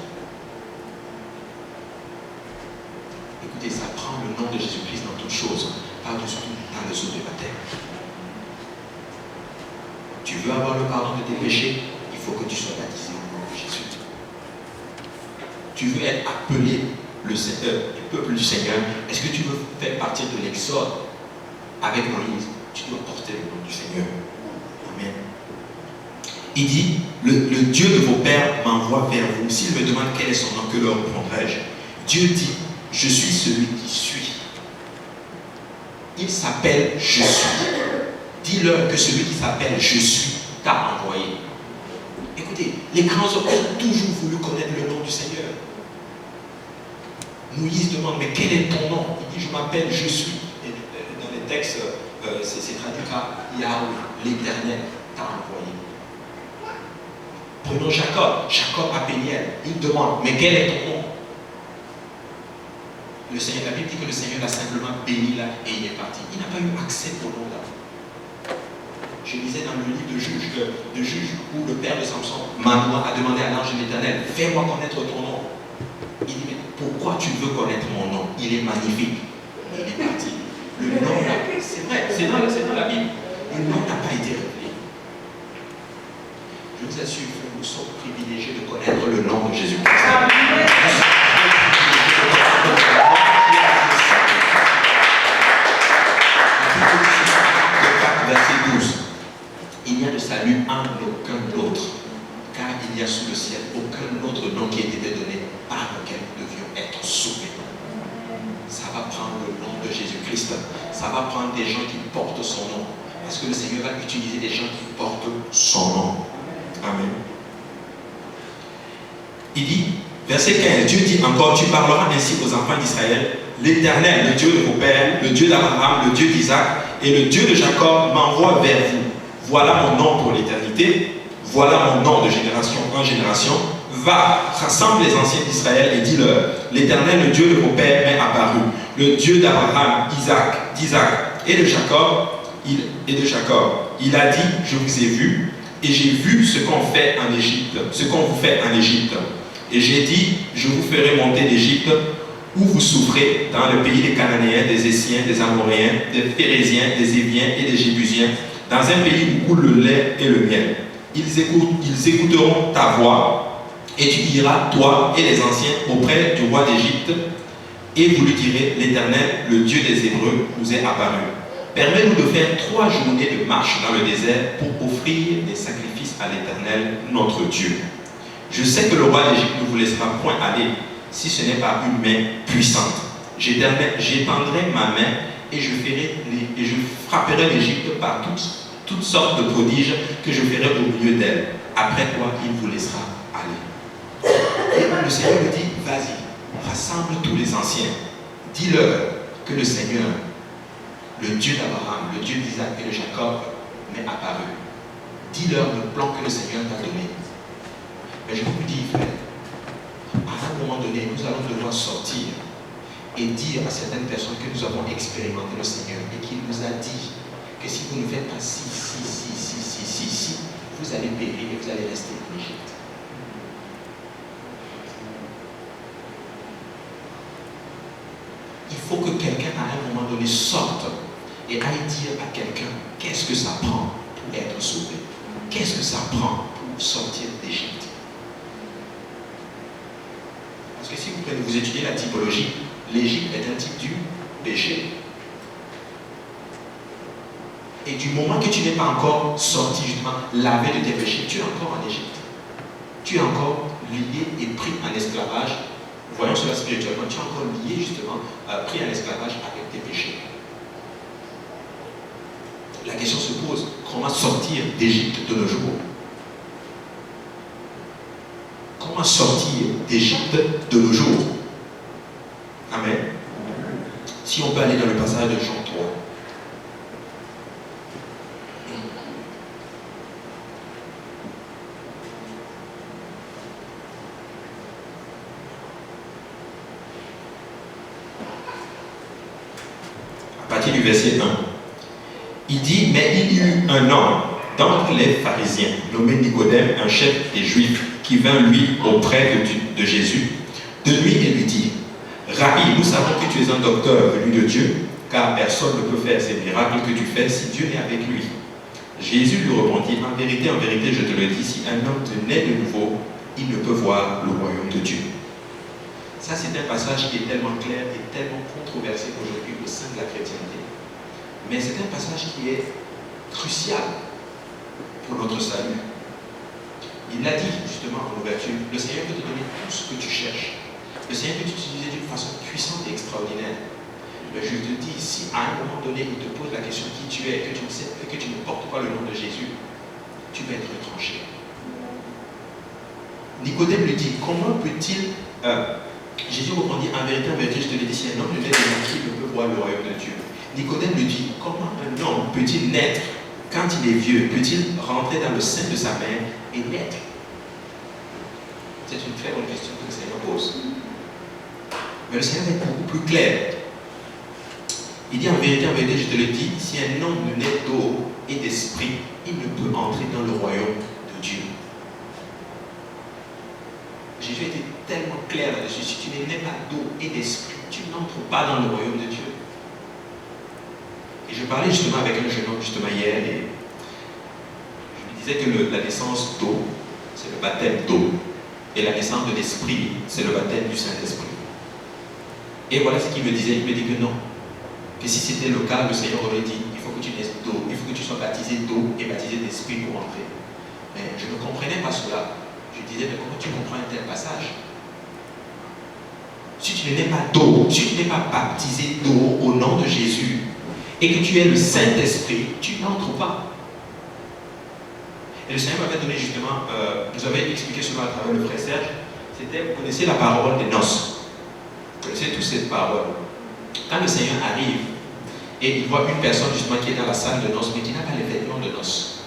Écoutez, ça prend le nom de Jésus-Christ dans toutes choses, par-dessus tout dans les eaux de la terre. Tu veux avoir le pardon de tes péchés, il faut que tu sois baptisé au nom de Jésus. Tu veux être appelé le peuple du Seigneur, est-ce que tu veux faire partie de l'exode avec Moïse? Tu dois porter le nom du Seigneur. Amen. Il dit, le Dieu de vos pères m'envoie vers vous. S'il me demande quel est son nom, que leur répondrai-je? Dieu dit, je suis celui qui suis. Il s'appelle Je suis. Dis-leur que celui qui s'appelle Je suis t'a envoyé. Écoutez, les grands hommes ont toujours voulu connaître le nom du Seigneur. Moïse demande, mais quel est ton nom? Il dit, je m'appelle Je suis. Et dans les textes, c'est traduit par Yahweh, l'Éternel t'a envoyé. Prenons Jacob, à Péniel. Il demande, mais quel est ton nom? Le Seigneur, la Bible dit que le Seigneur l'a simplement béni là et il est parti. Il n'a pas eu accès au nom là. Je lisais dans le livre de Juges où le père de Samson, Manoah, a demandé à l'ange de l'Éternel, fais-moi connaître ton nom. Il dit, mais pourquoi tu veux connaître mon nom? Il est magnifique. Il est parti. Le nom là, c'est vrai, c'est dans la Bible. Le nom n'a pas été révélé. Je vous assure que nous sommes privilégiés de connaître le nom de Jésus-Christ. Verset 12. Il n'y a de salut en aucun autre, car il n'y a sous le ciel aucun autre nom qui ait été donné par lequel nous devions être sauvés. Ça va prendre le nom de Jésus-Christ. Ça va prendre des gens qui portent son nom. Parce que le Seigneur va utiliser des gens qui portent son nom. Amen. Il dit, verset 15, Dieu dit encore, tu parleras ainsi aux enfants d'Israël, l'Éternel, le Dieu de vos pères, le Dieu d'Abraham, le Dieu d'Isaac et le Dieu de Jacob m'envoie vers vous. Voilà mon nom pour l'éternité, voilà mon nom de génération en génération. Va, rassemble les anciens d'Israël et dis-leur, l'Éternel, le Dieu de vos pères m'est apparu, le Dieu d'Abraham, d'Isaac et de Jacob. Il a dit, je vous ai vu, et j'ai vu ce qu'on fait en Égypte, ce qu'on vous fait en Égypte. Et j'ai dit, je vous ferai monter d'Égypte, où vous souffrez, dans le pays des Cananéens, des Essiens, des Amoréens, des Phérésiens, des Éviens et des Jébusiens, dans un pays où coule le lait et le miel. Ils écouteront ta voix, et tu iras, toi et les anciens, auprès du roi d'Égypte, et vous lui direz, l'Éternel, le Dieu des Hébreux, nous est apparu. Permets-nous de faire 3 journées de marche dans le désert pour offrir des sacrifices à l'Éternel, notre Dieu. Je sais que le roi d'Égypte ne vous laissera point aller, si ce n'est par une main puissante. j'étendrai ma main et je frapperai l'Égypte par toutes sortes de prodiges que je ferai au milieu d'elle. Après quoi, il vous laissera aller. Et le Seigneur lui dit, vas-y, rassemble tous les anciens. Dis-leur que le Seigneur, le Dieu d'Abraham, le Dieu d'Isaac et de Jacob, m'est apparu. Dis-leur le plan que le Seigneur t'a donné. Mais je vous dis, frère, à un moment donné, nous allons devoir sortir et dire à certaines personnes que nous avons expérimenté le Seigneur et qu'il nous a dit que si vous ne faites pas si, vous allez périr et vous allez rester en Égypte. Il faut que quelqu'un à un moment donné sorte et aille dire à quelqu'un qu'est-ce que ça prend pour être sauvé, qu'est-ce que ça prend pour sortir d'Égypte. Parce que si vous étudiez la typologie, l'Égypte est un type du péché. Et du moment que tu n'es pas encore sorti, justement, lavé de tes péchés, tu es encore en Égypte. Tu es encore lié et pris en esclavage. Voyons cela spirituellement, tu es encore lié, justement, pris en esclavage avec tes péchés. La question se pose, comment sortir d'Égypte de nos jours? Comment sortir d'Égypte de nos jours? Amen. Si on peut aller dans le passage de Jean 3. À partir du verset 1. Il dit, mais il y eut un homme d'entre les pharisiens, nommé Nicodème, un chef des Juifs, qui vint lui auprès de Jésus de nuit et lui dit, Rabbi, nous savons que tu es un docteur venu de Dieu, car personne ne peut faire ces miracles que tu fais si Dieu est avec lui. Jésus lui répondit, en vérité, je te le dis, si un homme naît de nouveau, il ne peut voir le royaume de Dieu. Ça, c'est un passage qui est tellement clair et tellement controversé aujourd'hui au sein de la chrétienté. Mais c'est un passage qui est crucial pour notre salut. Il l'a dit justement en ouverture, le Seigneur peut te donner tout ce que tu cherches. Le Seigneur peut t'utiliser d'une façon puissante et extraordinaire. Mais je te dis, si à un moment donné, il te pose la question qui tu es, que tu ne sais, que tu ne portes pas le nom de Jésus, tu vas être tranché. Nicodème lui dit, comment peut-il... Jésus répondit, en vérité, je te l'ai dit, si un homme ne naît de nouveau, il ne peut voir le royaume de Dieu. Nicodème lui dit, comment un homme peut-il naître quand il est vieux? Peut-il rentrer dans le sein de sa mère et naître? C'est une très bonne question que le Seigneur pose. Mais le Seigneur est beaucoup plus clair. Il dit, en vérité, je te le dis, si un homme ne naît d'eau et d'esprit, il ne peut entrer dans le royaume de Dieu. Jésus était tellement clair là-dessus. Si tu n'es pas d'eau et d'esprit, tu n'entres pas dans le royaume de Dieu. Et je parlais justement avec un jeune homme justement hier et je lui disais que la naissance d'eau, c'est le baptême d'eau. Et la naissance de l'esprit, c'est le baptême du Saint-Esprit. Et voilà ce qu'il me disait. Il me dit que non. Que si c'était le cas, le Seigneur aurait dit, il faut que tu naisses d'eau, il faut que tu sois baptisé d'eau et baptisé d'esprit pour entrer. Mais je ne comprenais pas cela. Je disais, mais comment tu comprends un tel passage? Si tu n'es pas d'eau, si tu n'es pas baptisé d'eau au nom de Jésus, et que tu es le Saint-Esprit, tu n'entres pas. Et le Seigneur m'avait donné justement, vous avez expliqué cela à travers le frère Serge, c'était, vous connaissez la parole des noces. Vous connaissez tous cette parole. Quand le Seigneur arrive, et il voit une personne justement qui est dans la salle de noces, mais qui n'a pas les vêtements de noces.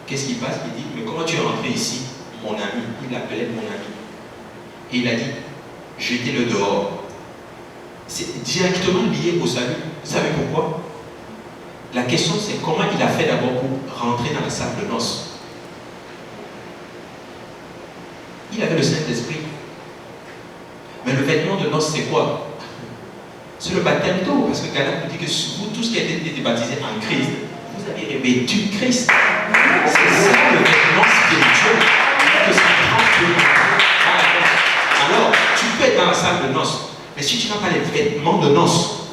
Qu'est-ce qui passe? Il dit, mais comment tu es rentré ici? Mon ami, il l'appelait mon ami. Et il a dit, jetez-le dehors. C'est directement lié au salut. Vous savez pourquoi? La question c'est comment il a fait d'abord pour rentrer dans la salle de noces. Il avait le Saint-Esprit. Mais le vêtement de noces c'est quoi? C'est le baptême d'eau. Parce que Galate nous dit que vous, tous qui avez été baptisés en Christ, vous avez revêtu Christ. C'est ça le vêtement spirituel que ça prend de nous. Alors, tu peux être dans la salle de noces. Mais si tu n'as pas les vêtements de noces,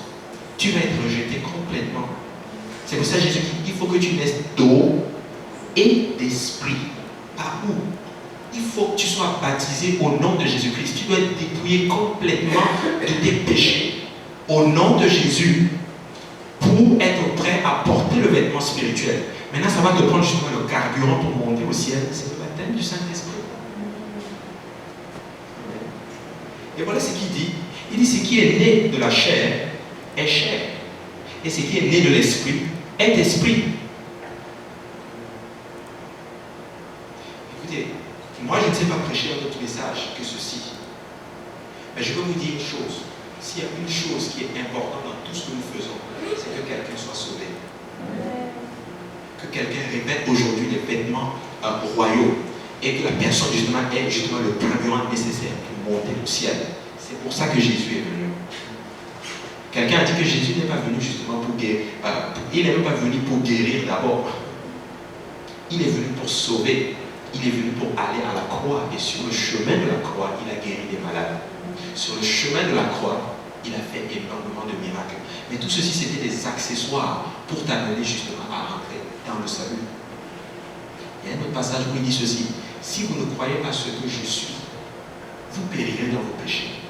tu vas être rejeté complètement. C'est pour ça que Jésus dit, il faut que tu naisses d'eau et d'esprit. Par où? il faut que tu sois baptisé au nom de Jésus-Christ. Tu dois être dépouillé complètement de tes péchés au nom de Jésus pour être prêt à porter le vêtement spirituel. Maintenant, ça va te prendre justement le carburant pour monter au ciel. C'est le baptême du Saint-Esprit. Et voilà ce qu'il dit. Il dit, ce qui est né de la chair est chair. Et ce qui est né de l'esprit est esprit. Écoutez, moi je ne sais pas prêcher un autre message que ceci. Mais je peux vous dire une chose. S'il y a une chose qui est importante dans tout ce que nous faisons, c'est que quelqu'un soit sauvé. Que quelqu'un répète aujourd'hui les vêtements royaux et que la personne justement ait justement le carburant nécessaire pour monter au ciel. C'est pour ça que Jésus est venu. Quelqu'un a dit que Jésus n'est pas venu justement pour guérir. Il n'est même pas venu pour guérir d'abord. Il est venu pour sauver. Il est venu pour aller à la croix. Et sur le chemin de la croix, il a guéri des malades. Sur le chemin de la croix, il a fait énormément de miracles. Mais tout ceci, c'était des accessoires pour t'amener justement à rentrer dans le salut. Il y a un autre passage où il dit ceci. Si vous ne croyez pas ce que je suis, vous périrez dans vos péchés.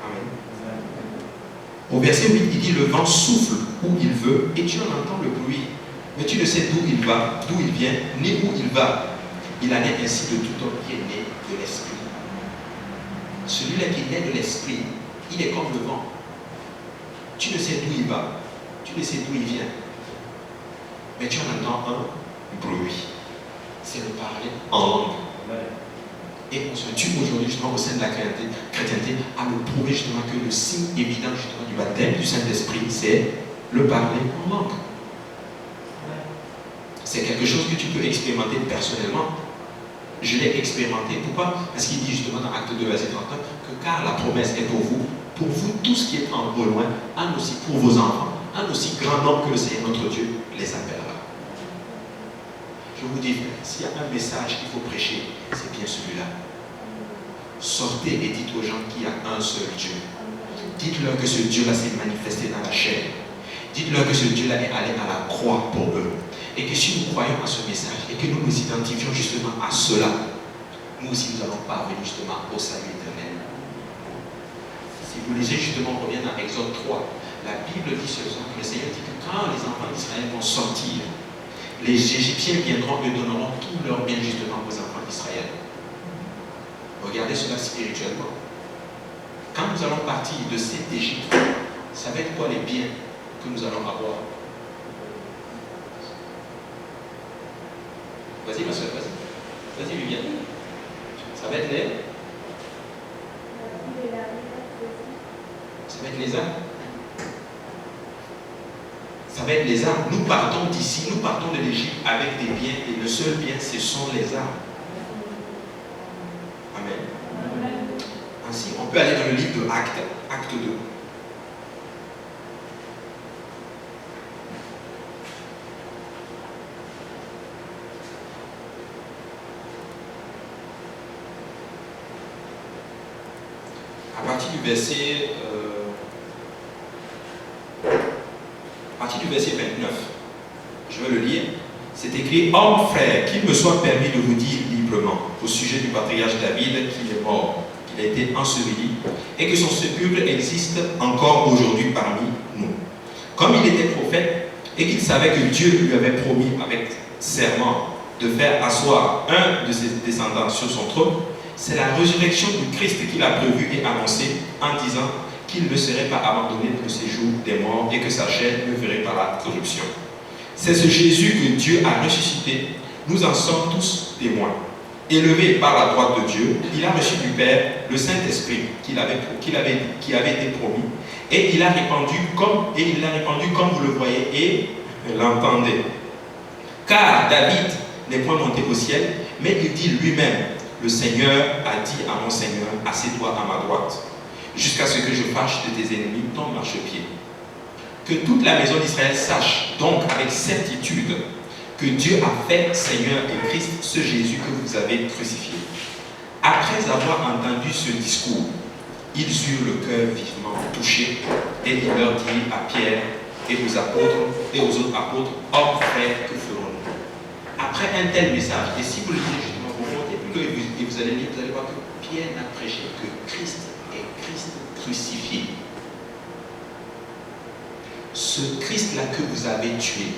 Amen. Au verset 8, il dit, le vent souffle où il veut et tu en entends le bruit. Mais tu ne sais d'où il va, d'où il vient, ni où il va. Il en est ainsi de tout homme qui est né de l'esprit. Celui-là qui est né de l'esprit, il est comme le vent. Tu ne sais d'où il va, tu ne sais d'où il vient. Mais tu en entends un bruit. C'est le parler en langue. Et on se tue aujourd'hui justement au sein de la chrétienté à me prouver justement que le signe évident justement du baptême du Saint-Esprit, c'est le parler en langue. C'est quelque chose que tu peux expérimenter personnellement. Je l'ai expérimenté. Pourquoi? Parce qu'il dit justement dans Acte 2, verset 31, que car la promesse est pour vous tous qui êtes en au loin, en aussi pour vos enfants, en aussi grand nombre que le Seigneur notre Dieu les appellera. Je vous dis, s'il y a un message qu'il faut prêcher, c'est bien celui-là. Sortez et dites aux gens qu'il y a un seul Dieu. Dites-leur que ce Dieu-là s'est manifesté dans la chair. Dites-leur que ce Dieu-là est allé à la croix pour eux. Et que si nous croyons à ce message et que nous nous identifions justement à cela, nous aussi nous allons parvenir justement au salut éternel. Si vous lisez justement, on revient dans Exode 3, la Bible dit ce soir que le Seigneur dit que quand les enfants d'Israël vont sortir, les Égyptiens viendront et donneront tous leurs biens justement aux enfants d'Israël. Regardez cela spirituellement. Quand nous allons partir de cette Égypte, ça va être quoi les biens que nous allons avoir? Vas-y, ma soeur, vas-y. Vas-y, Viviane. Ça va être les... Ça va être les âmes. Ça va être les âmes. Nous partons d'ici, nous partons de l'Égypte avec des biens et le seul bien, ce sont les âmes. Amen. Ainsi, on peut aller dans le livre de Acte, Acte 2. À partir du verset 29, je vais le lire. C'est écrit: Hommes, frères, qu'il me soit permis de vous dire librement au sujet du patriarche David qu'il est mort, qu'il a été enseveli et que son sépulcre existe encore aujourd'hui parmi nous. Comme il était prophète et qu'il savait que Dieu lui avait promis avec serment de faire asseoir un de ses descendants sur son trône, c'est la résurrection du Christ qu'il a prévu et annoncé en disant qu'il ne serait pas abandonné pour le séjour des morts et que sa chair ne verrait pas la corruption. C'est ce Jésus que Dieu a ressuscité. Nous en sommes tous témoins. Élevé par la droite de Dieu, il a reçu du Père le Saint-Esprit qui avait été promis et il l'a répandu comme vous le voyez et l'entendez. Car David n'est point monté au ciel, mais il dit lui-même: le Seigneur a dit à mon Seigneur, assieds-toi à ma droite, jusqu'à ce que je fâche de tes ennemis ton marchepied. Que toute la maison d'Israël sache donc avec certitude que Dieu a fait Seigneur et Christ ce Jésus que vous avez crucifié. Après avoir entendu ce discours, ils eurent le cœur vivement touché et ils leur dirent à Pierre et aux apôtres et aux autres apôtres: Hommes, frères, que ferons-nous? après un tel message, et si vous le lisez justement, vous remontez plus loin et vous allez lire, vous allez voir que Pierre n'a prêché que Christ est Christ crucifié. Ce Christ-là que vous avez tué,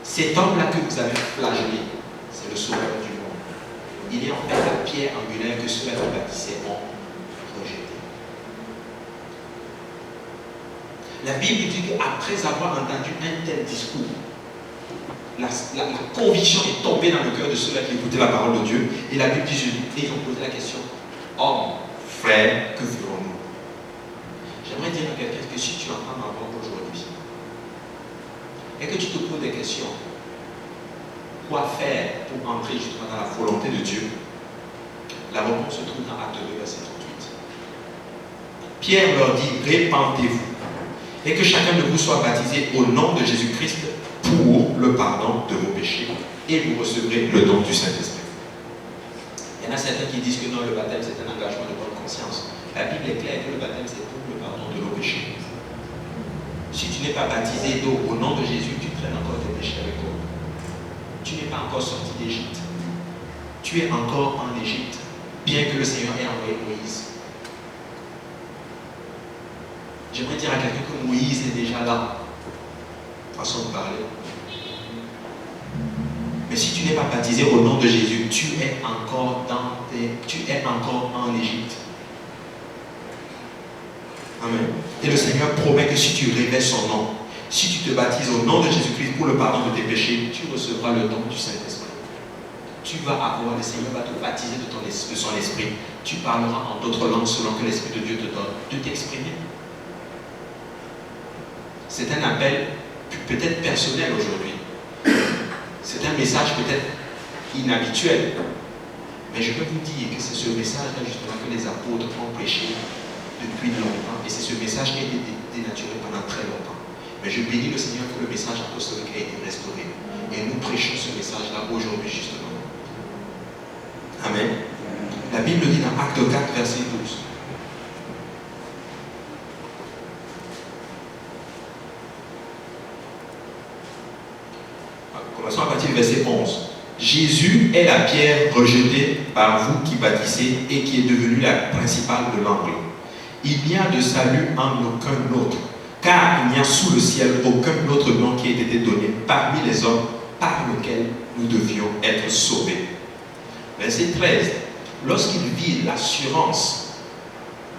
cet homme-là que vous avez flagellé, c'est le sauveur du monde. Il est en fait la pierre angulaire que ceux-là qui bâtissaient ont rejeté. La Bible dit qu'après avoir entendu un tel discours, la conviction est tombée dans le cœur de ceux-là qui écoutaient la parole de Dieu. Et la Bible dit, et ils ont posé la question, homme, frère, que ferons-nous? J'aimerais dire à quelqu'un que si tu entends ma voix aujourd'hui et que tu te poses des questions, quoi faire pour entrer justement dans la volonté de Dieu? La réponse se trouve dans Acte 2, verset 38. Pierre leur dit, répentez-vous et que chacun de vous soit baptisé au nom de Jésus-Christ pour le pardon de vos péchés et vous recevrez le don du Saint-Esprit. Il y en a certains qui disent que non, le baptême c'est un engagement de bonne conscience. La Bible est claire que le baptême c'est pour le pardon de nos péchés. Si tu n'es pas baptisé d'eau au nom de Jésus, tu traînes encore tes péchés avec toi. Tu n'es pas encore sorti d'Égypte. Tu es encore en Égypte, bien que le Seigneur ait envoyé Moïse. J'aimerais dire à quelqu'un que Moïse est déjà là, façon de parler. Mais si tu n'es pas baptisé au nom de Jésus, tu es encore en Égypte. Amen. Et le Seigneur promet que si tu révèles son nom, si tu te baptises au nom de Jésus-Christ pour le pardon de tes péchés, tu recevras le don du Saint-Esprit. Tu vas avoir, le Seigneur va te baptiser de son esprit. Tu parleras en d'autres langues selon que l'Esprit de Dieu te donne de t'exprimer. C'est un appel peut-être personnel aujourd'hui. C'est un message peut-être inhabituel. Mais je peux vous dire que c'est ce message-là justement que les apôtres ont prêché depuis longtemps. Et c'est ce message qui a été dénaturé pendant très longtemps. Mais je bénis le Seigneur que le message apostolique a été restauré. Et nous prêchons ce message-là aujourd'hui justement. Amen. La Bible dit dans Acte 4, verset 12. Commençons à partir du verset 11. Jésus est la pierre rejetée par vous qui bâtissez et qui est devenue la principale de l'angle. Il n'y a de salut en aucun autre, car il n'y a sous le ciel aucun autre nom qui ait été donné parmi les hommes par lequel nous devions être sauvés. Verset 13. Lorsqu'ils virent l'assurance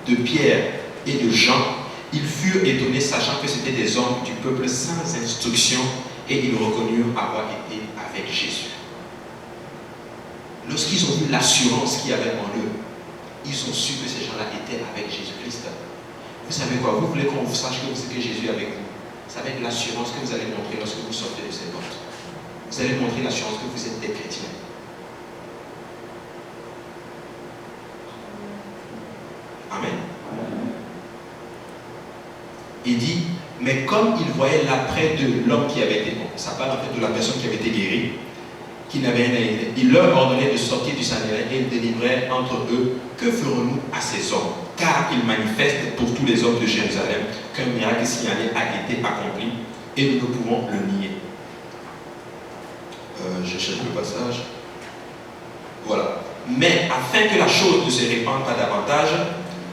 de Pierre et de Jean, ils furent étonnés, sachant que c'étaient des hommes du peuple sans instruction, et ils reconnurent avoir été avec Jésus. Lorsqu'ils ont vu l'assurance qu'il y avait en eux, ils ont su que ces gens-là étaient avec Jésus-Christ. Vous savez quoi? Vous voulez qu'on sache que Jésus est avec vous? Ça va être l'assurance que vous allez montrer lorsque vous sortez de ces portes. Vous allez montrer l'assurance que vous êtes des chrétiens. Amen. Il dit, mais comme il voyait l'après de l'homme qui avait été, bon, ça parle en fait de la personne qui avait été guérie, qui n'avait rien à aider, il leur ordonnait de sortir du Sanhédrin et ils délivraient entre eux, que ferons-nous à ces hommes? Car il manifeste pour tous les hommes de Jérusalem qu'un miracle signalé a été accompli et nous ne pouvons le nier. Je cherche le passage. Voilà. Mais afin que la chose ne se répande pas davantage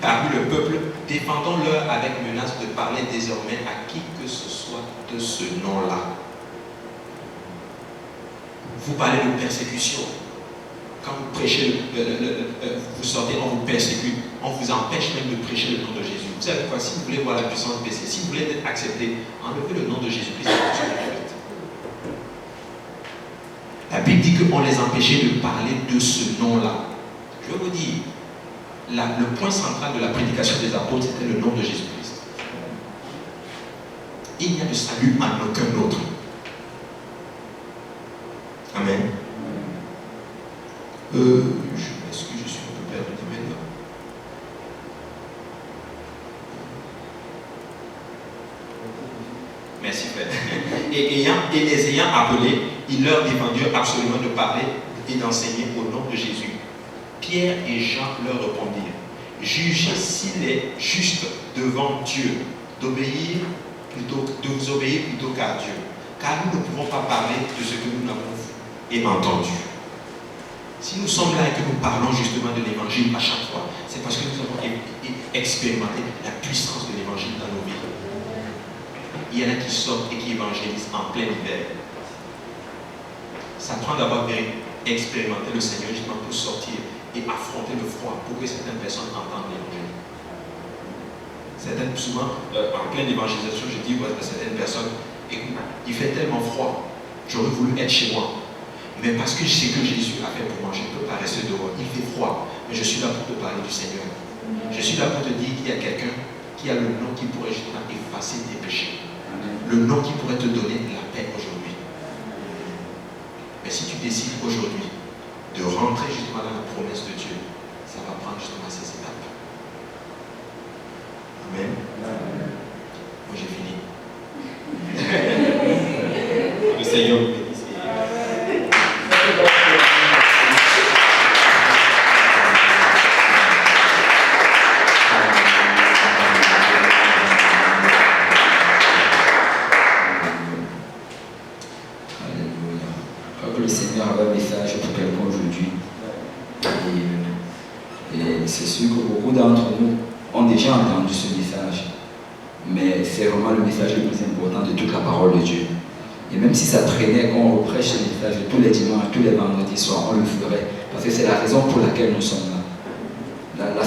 parmi le peuple, défendons-leur avec menace de parler désormais à qui que ce soit de ce nom-là. Vous parlez de persécution. Quand vous prêchez, vous sortez, on vous persécute, on vous empêche même de prêcher le nom de Jésus. Vous savez quoi? Si vous voulez voir la puissance baisser, si vous voulez être accepté, enlevez le nom de Jésus-Christ. La Bible dit qu'on les empêchait de parler de ce nom-là. Je vais vous dire, le point central de la prédication des apôtres, c'était le nom de Jésus-Christ. Il n'y a de salut en aucun autre. Amen. Est-ce que je suis un peu perdu maintenant? Merci frère. Et les ayant appelés, ils leur défendirent absolument de parler et d'enseigner au nom de Jésus. Pierre et Jean leur répondirent, jugez s'il est juste devant Dieu de vous obéir plutôt qu'à Dieu, car nous ne pouvons pas parler de ce que nous n'avons et entendu. Si nous sommes là et que nous parlons justement de l'évangile à chaque fois, c'est parce que nous avons expérimenté la puissance de l'évangile dans nos vies. Il y en a qui sortent et qui évangélisent en plein hiver. Ça prend d'avoir expérimenté le Seigneur justement pour sortir et affronter le froid pour que certaines personnes entendent l'évangile. Souvent, en pleine évangélisation, je dis à certaines personnes, écoute, il fait tellement froid, j'aurais voulu être chez moi. Mais parce que je sais que Jésus a fait pour moi, je ne peux pas rester dehors. Il fait froid, mais je suis là pour te parler du Seigneur. Je suis là pour te dire qu'il y a quelqu'un qui a le nom qui pourrait justement effacer tes péchés. Le nom qui pourrait te donner la paix aujourd'hui. Mais si tu décides aujourd'hui de rentrer justement dans la promesse de Dieu, ça va prendre justement ces étapes. Amen. Moi j'ai fini. Le Seigneur vous bénisse. Le Seigneur avait un message pour quelqu'un aujourd'hui. Et c'est sûr que beaucoup d'entre nous ont déjà entendu ce message. Mais c'est vraiment le message le plus important de toute la parole de Dieu. Et même si ça traînait qu'on reprêche ce message tous les dimanches, tous les vendredis soirs, on le ferait. Parce que c'est la raison pour laquelle nous sommes là. La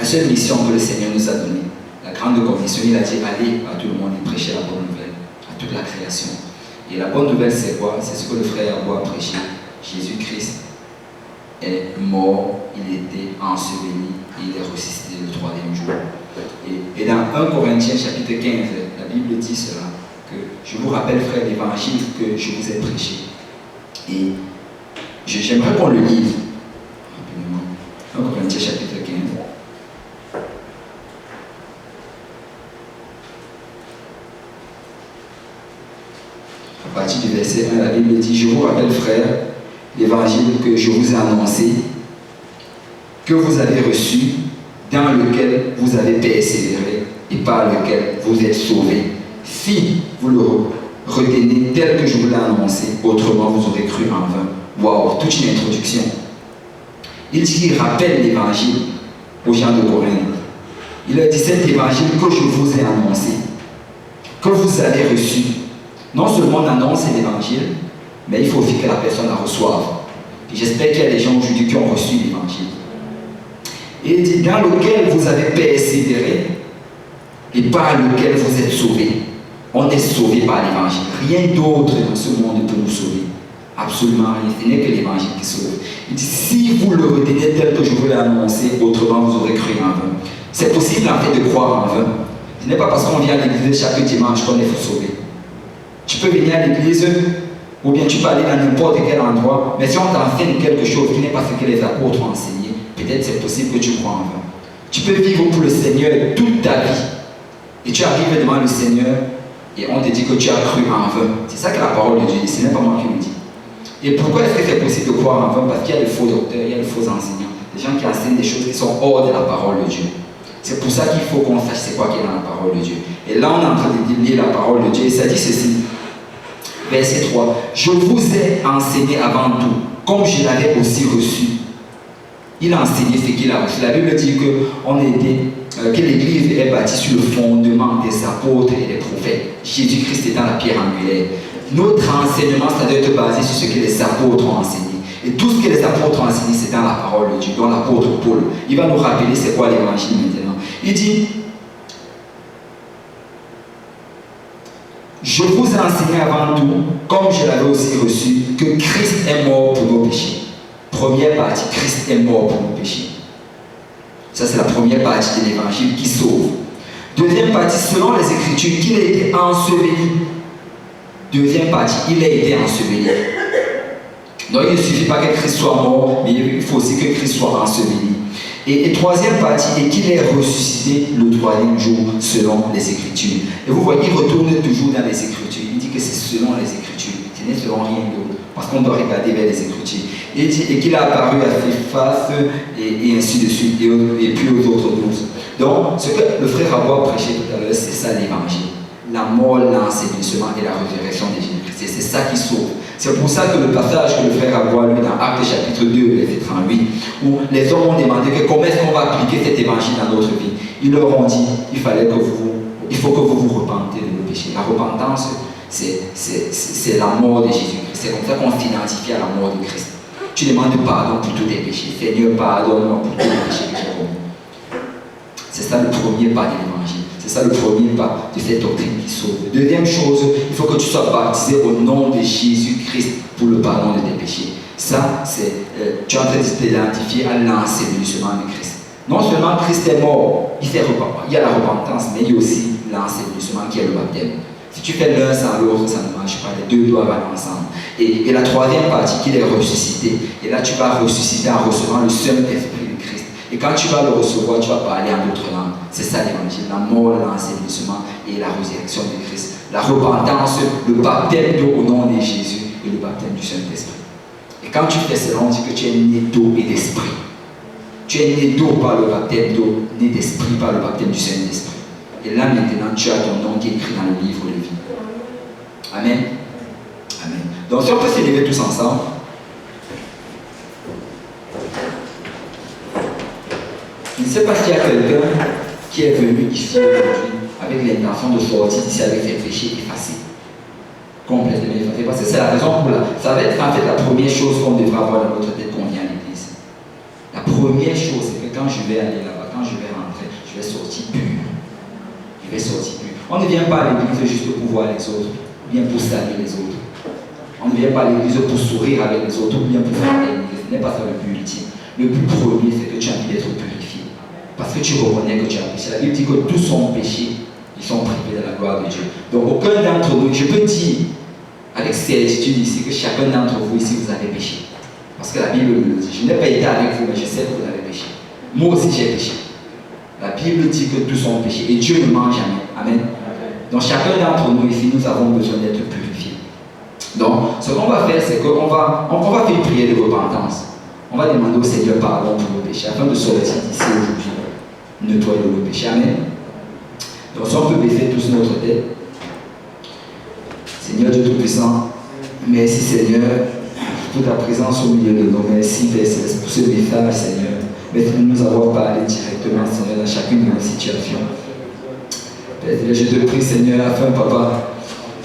seule mission que le Seigneur nous a donnée, la grande commission, il a dit allez à tout le monde et prêcher la bonne nouvelle à toute la création. Et la bonne nouvelle, c'est quoi? C'est ce que le frère Abou a prêché. Jésus-Christ est mort, il était enseveli et il est ressuscité le 3e jour. Et dans 1 Corinthiens chapitre 15, la Bible dit cela, que je vous rappelle, frère, l'évangile que je vous ai prêché. Et j'aimerais qu'on le lise rapidement. 1 Corinthiens chapitre 15. À partir du verset 1, la Bible dit, je vous rappelle, frère, l'évangile que je vous ai annoncé, que vous avez reçu, dans lequel vous avez persévéré et par lequel vous êtes sauvés. Si vous le retenez tel que je vous l'ai annoncé, autrement vous aurez cru en vain. Waouh, toute une introduction. Il dit qu'il rappelle l'évangile aux gens de Corinthe. Il leur dit, cet évangile que je vous ai annoncé, que vous avez reçu. Non seulement on annonce l'évangile, mais il faut aussi que la personne la reçoive. Et j'espère qu'il y a des gens aujourd'hui qui ont reçu l'évangile. Et il dit, dans lequel vous avez persévéré et par lequel vous êtes sauvés. On est sauvés par l'évangile. Rien d'autre dans ce monde peut nous sauver. Absolument rien. Ce n'est que l'évangile qui sauve. Il dit, si vous le retenez tel que je vous l'ai annoncé, autrement vous aurez cru en vain. C'est possible en fait de croire en vain. Ce n'est pas parce qu'on vient à l'église chaque dimanche qu'on est sauvé. Tu peux venir à l'église, ou bien tu peux aller dans n'importe quel endroit, mais si on t'enseigne quelque chose qui n'est pas ce que les apôtres ont enseigné, peut-être c'est possible que tu crois en vain. Tu peux vivre pour le Seigneur toute ta vie, et tu arrives devant le Seigneur, et on te dit que tu as cru en vain. C'est ça que la parole de Dieu dit, ce n'est pas moi qui le dis. Et pourquoi est-ce que c'est possible de croire en vain? Parce qu'il y a des faux docteurs, il y a des faux enseignants, des gens qui enseignent des choses qui sont hors de la parole de Dieu. C'est pour ça qu'il faut qu'on sache c'est quoi qui est dans la parole de Dieu. Et là, on est en train de lire la parole de Dieu, et ça dit ceci. Verset 3. Je vous ai enseigné avant tout, comme je l'avais aussi reçu. Il a enseigné ce qu'il a reçu. La Bible dit que l'Église est bâtie sur le fondement des apôtres et des prophètes. Jésus-Christ étant la pierre angulaire. Notre enseignement, ça doit être basé sur ce que les apôtres ont enseigné. Et tout ce que les apôtres ont enseigné, c'est dans la parole de Dieu. Dont l'apôtre Paul, il va nous rappeler c'est quoi l'évangile maintenant. Il dit, je vous ai enseigné avant tout, comme je l'avais aussi reçu, que Christ est mort pour nos péchés. Première partie, Christ est mort pour nos péchés. Ça, c'est la première partie de l'évangile qui sauve. Deuxième partie, selon les Écritures, qu'il a été enseveli. Deuxième partie, il a été enseveli. Donc, il ne suffit pas que Christ soit mort, mais il faut aussi que Christ soit enseveli. Et troisième partie, et qu'il est ressuscité le 3e jour selon les Écritures. Et vous voyez, il retourne toujours dans les Écritures. Il dit que c'est selon les Écritures. Ce n'est selon rien d'autre. Parce qu'on doit regarder vers les Écritures. Et il dit et qu'il a apparu à Céphas et ainsi de suite, et puis aux autres 12. Donc, ce que le frère Abou a prêché tout à l'heure, c'est ça l'évangile. La mort, l'enseignement et la résurrection de Jésus-Christ. C'est C'est ça qui sauve. C'est pour ça que le passage que le frère a lu dans Actes chapitre 2, verset 38, où les hommes ont demandé que comment est-ce qu'on va appliquer cet évangile dans notre vie. Ils leur ont dit, il faut que vous vous repentez de vos péchés. La repentance, c'est la mort de Jésus-Christ. C'est comme ça qu'on s'identifie à la mort de Christ. Tu demandes pardon pour tous tes péchés. Seigneur, pardonne-moi pour tous les péchés que j'ai commis. C'est ça le premier pas de l'évangile. C'est ça le premier pas de cette doctrine qui sauve. Deuxième chose, il faut que tu sois baptisé au nom de Jésus-Christ pour le pardon de tes péchés. Ça, tu es en train de t'identifier à l'ensevelissement de Christ. Non seulement Christ est mort, il y a la repentance, mais il y a aussi l'ensevelissement qui est le baptême. Si tu fais l'un sans l'autre, ça ne marche pas. Les deux doivent aller ensemble. Et la troisième partie, qu'il est ressuscité. Et là, tu vas ressusciter en recevant le Saint-Esprit de Christ. Et quand tu vas le recevoir, tu vas parler en d'autres langues. C'est ça l'évangile, la mort, l'ensevelissement et la résurrection de Christ. La repentance, le baptême d'eau au nom de Jésus et le baptême du Saint-Esprit. Et quand tu fais cela, on dit que tu es né d'eau et d'esprit. Tu es né d'eau par le baptême d'eau, né d'esprit par le baptême du Saint-Esprit. Et là maintenant, tu as ton nom qui est écrit dans le livre de vie. Amen. Amen. Donc si on peut s'élever tous ensemble. Je ne sais pas s'il y a quelqu'un qui est venu ici aujourd'hui avec l'intention de sortir d'ici avec ses péchés effacés. Complètement effacés. Parce que c'est la raison pour laquelle ça va être en fait la première chose qu'on devra avoir dans notre tête quand on vient à l'église. La première chose, c'est que quand je vais aller là-bas, quand je vais rentrer, je vais sortir pur. Je vais sortir pur. On ne vient pas à l'église juste pour voir les autres, ou bien pour saluer les autres. On ne vient pas à l'église pour sourire avec les autres, ou bien pour faire l'église. Ce n'est pas ça le but ultime. Le but premier, c'est que tu as envie d'être purifié. Parce que tu reconnais que tu as péché. La Bible dit que tous sont péchés, ils sont privés de la gloire de Dieu. Donc aucun d'entre nous, je peux dire avec certitude ici que chacun d'entre vous ici, vous avez péché. Parce que la Bible me le dit. Je n'ai pas été avec vous, mais je sais que vous avez péché. Moi aussi j'ai péché. La Bible dit que tous sont péchés et Dieu ne ment jamais. Amen. Donc chacun d'entre nous ici, nous avons besoin d'être purifiés. Donc ce qu'on va faire, c'est qu'on va faire une prière de repentance. On va demander au Seigneur pardon pour nos péchés afin de sortir d'ici aujourd'hui. Nettoyer nos péchés. Amen. Donc si on peut baisser tous notre tête. Seigneur Dieu Tout-Puissant, merci Seigneur pour ta présence au milieu de nous. Merci Père Céleste pour ce message Seigneur. Merci de nous avoir parlé directement Seigneur dans chacune de nos situations. Père Céleste, je te prie Seigneur afin Papa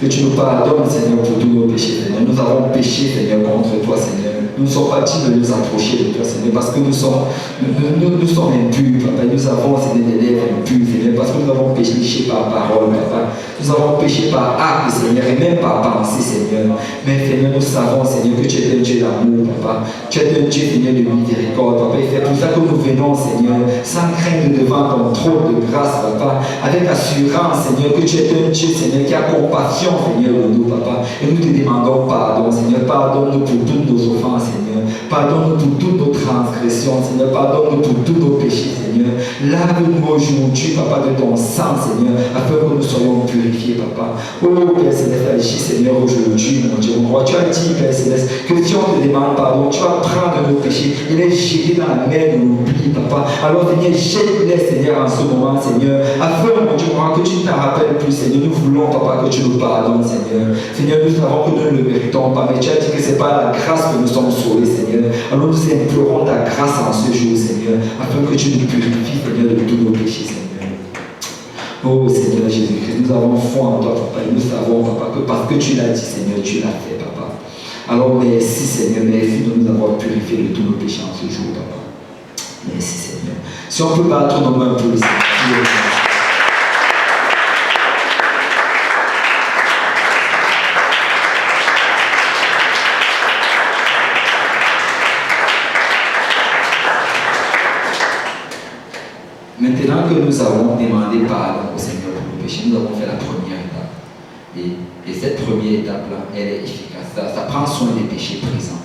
que tu nous pardonnes Seigneur pour tous nos péchés Seigneur. Nous avons péché Seigneur contre toi Seigneur. Nous ne sommes pas dignes de nous approcher de toi, Seigneur, parce que nous sommes impurs, Papa. Nous avons, Seigneur, des lèvres impures, Seigneur, parce que nous avons péché par parole, Papa. Nous avons péché par acte, Seigneur, et même par pensée, Seigneur. Mais, Seigneur, nous savons, Seigneur, que tu es un Dieu d'amour, Papa. Tu es un Dieu, Seigneur, de miséricorde, Papa. Et c'est pour ça que nous venons, Seigneur, sans crainte devant ton trône de grâce, Papa, avec assurance, Seigneur, que tu es un Dieu, Seigneur, qui a compassion, Seigneur, de nous, Papa. Et nous te demandons pardon, Seigneur. Pardonne-nous pour toutes nos offenses, Seigneur. Pardonne-nous pour toutes nos transgressions, Seigneur. Pardonne-nous pour tous nos péchés, Seigneur. Lave-nous aujourd'hui, Papa, de ton sang, Seigneur, afin que nous soyons purifiés, Papa. Oh, Père Céleste, agis, Seigneur, aujourd'hui, mon Dieu, mon roi. Tu as dit, Père Céleste, que si on te demande pardon, tu vas prendre nos péchés et les jeter dans la mer de l'oubli, Papa. Alors, Seigneur, jette-les, Seigneur, en ce moment, Seigneur, afin, mon Dieu, mon roi, que tu ne t'en rappelles plus, Seigneur. Nous voulons, Papa, que tu nous pardonnes, Seigneur. Seigneur, nous savons que nous ne le méritons pas, mais tu as dit que ce n'est pas la grâce que nous sommes sauvés, Seigneur. Alors nous implorons ta grâce en ce jour, Seigneur, afin que tu nous purifies, Seigneur, de tous nos péchés, Seigneur. Oh Seigneur Jésus-Christ, nous avons foi en toi, Papa, et nous savons, Papa, que parce que tu l'as dit, Seigneur, tu l'as fait, Papa. Alors merci, Seigneur, merci de nous avoir purifiés de tous nos péchés en ce jour, Papa. Merci, Seigneur. Si on peut battre nos mains pour le Seigneur. Maintenant que nous avons demandé pardon au Seigneur pour nos péchés, nous avons fait la première étape. Et cette première étape-là, elle est efficace. Ça prend soin des péchés présents.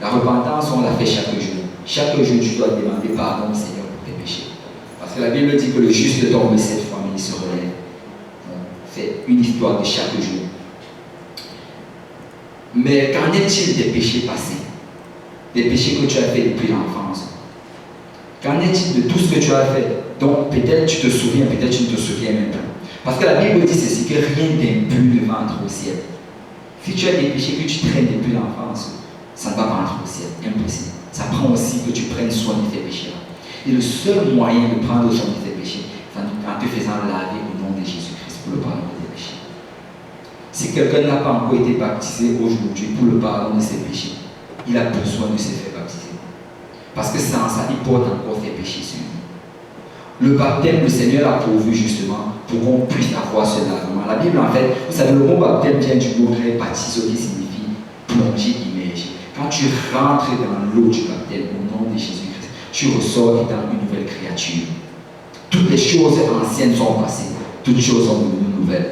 La repentance, on la fait chaque jour. Chaque jour, tu dois demander pardon au Seigneur pour tes péchés. Parce que la Bible dit que le juste tombe 7 fois, mais il se relève. C'est une histoire de chaque jour. Mais qu'en est-il des péchés passés? Des péchés que tu as fait depuis l'enfance? Qu'en est-il de tout ce que tu as fait? Donc peut-être tu te souviens, peut-être tu ne te souviens même pas. Parce que la Bible dit ceci, que rien d'impur ne va entrer au ciel. Si tu as des péchés que tu traînes depuis l'enfance, ça ne va pas entrer au ciel. Impossible. Ça prend aussi que tu prennes soin de tes péchés-là. Et le seul moyen de prendre soin de tes péchés, c'est en te faisant laver au nom de Jésus-Christ pour le pardon de tes péchés. Si quelqu'un n'a pas encore été baptisé aujourd'hui pour le pardon de ses péchés, il a besoin de se faire baptiser. Parce que sans ça, il porte encore ses péchés sur lui. Le baptême, le Seigneur l'a pourvu justement pour qu'on puisse avoir ce lavement. La Bible, en fait, vous savez, le mot baptême vient du mot grec baptizo qui signifie plonger, immerger. Quand tu rentres dans l'eau du baptême au nom de Jésus-Christ, tu ressors étant une nouvelle créature. Toutes les choses anciennes sont passées, toutes choses sont devenues nouvelles.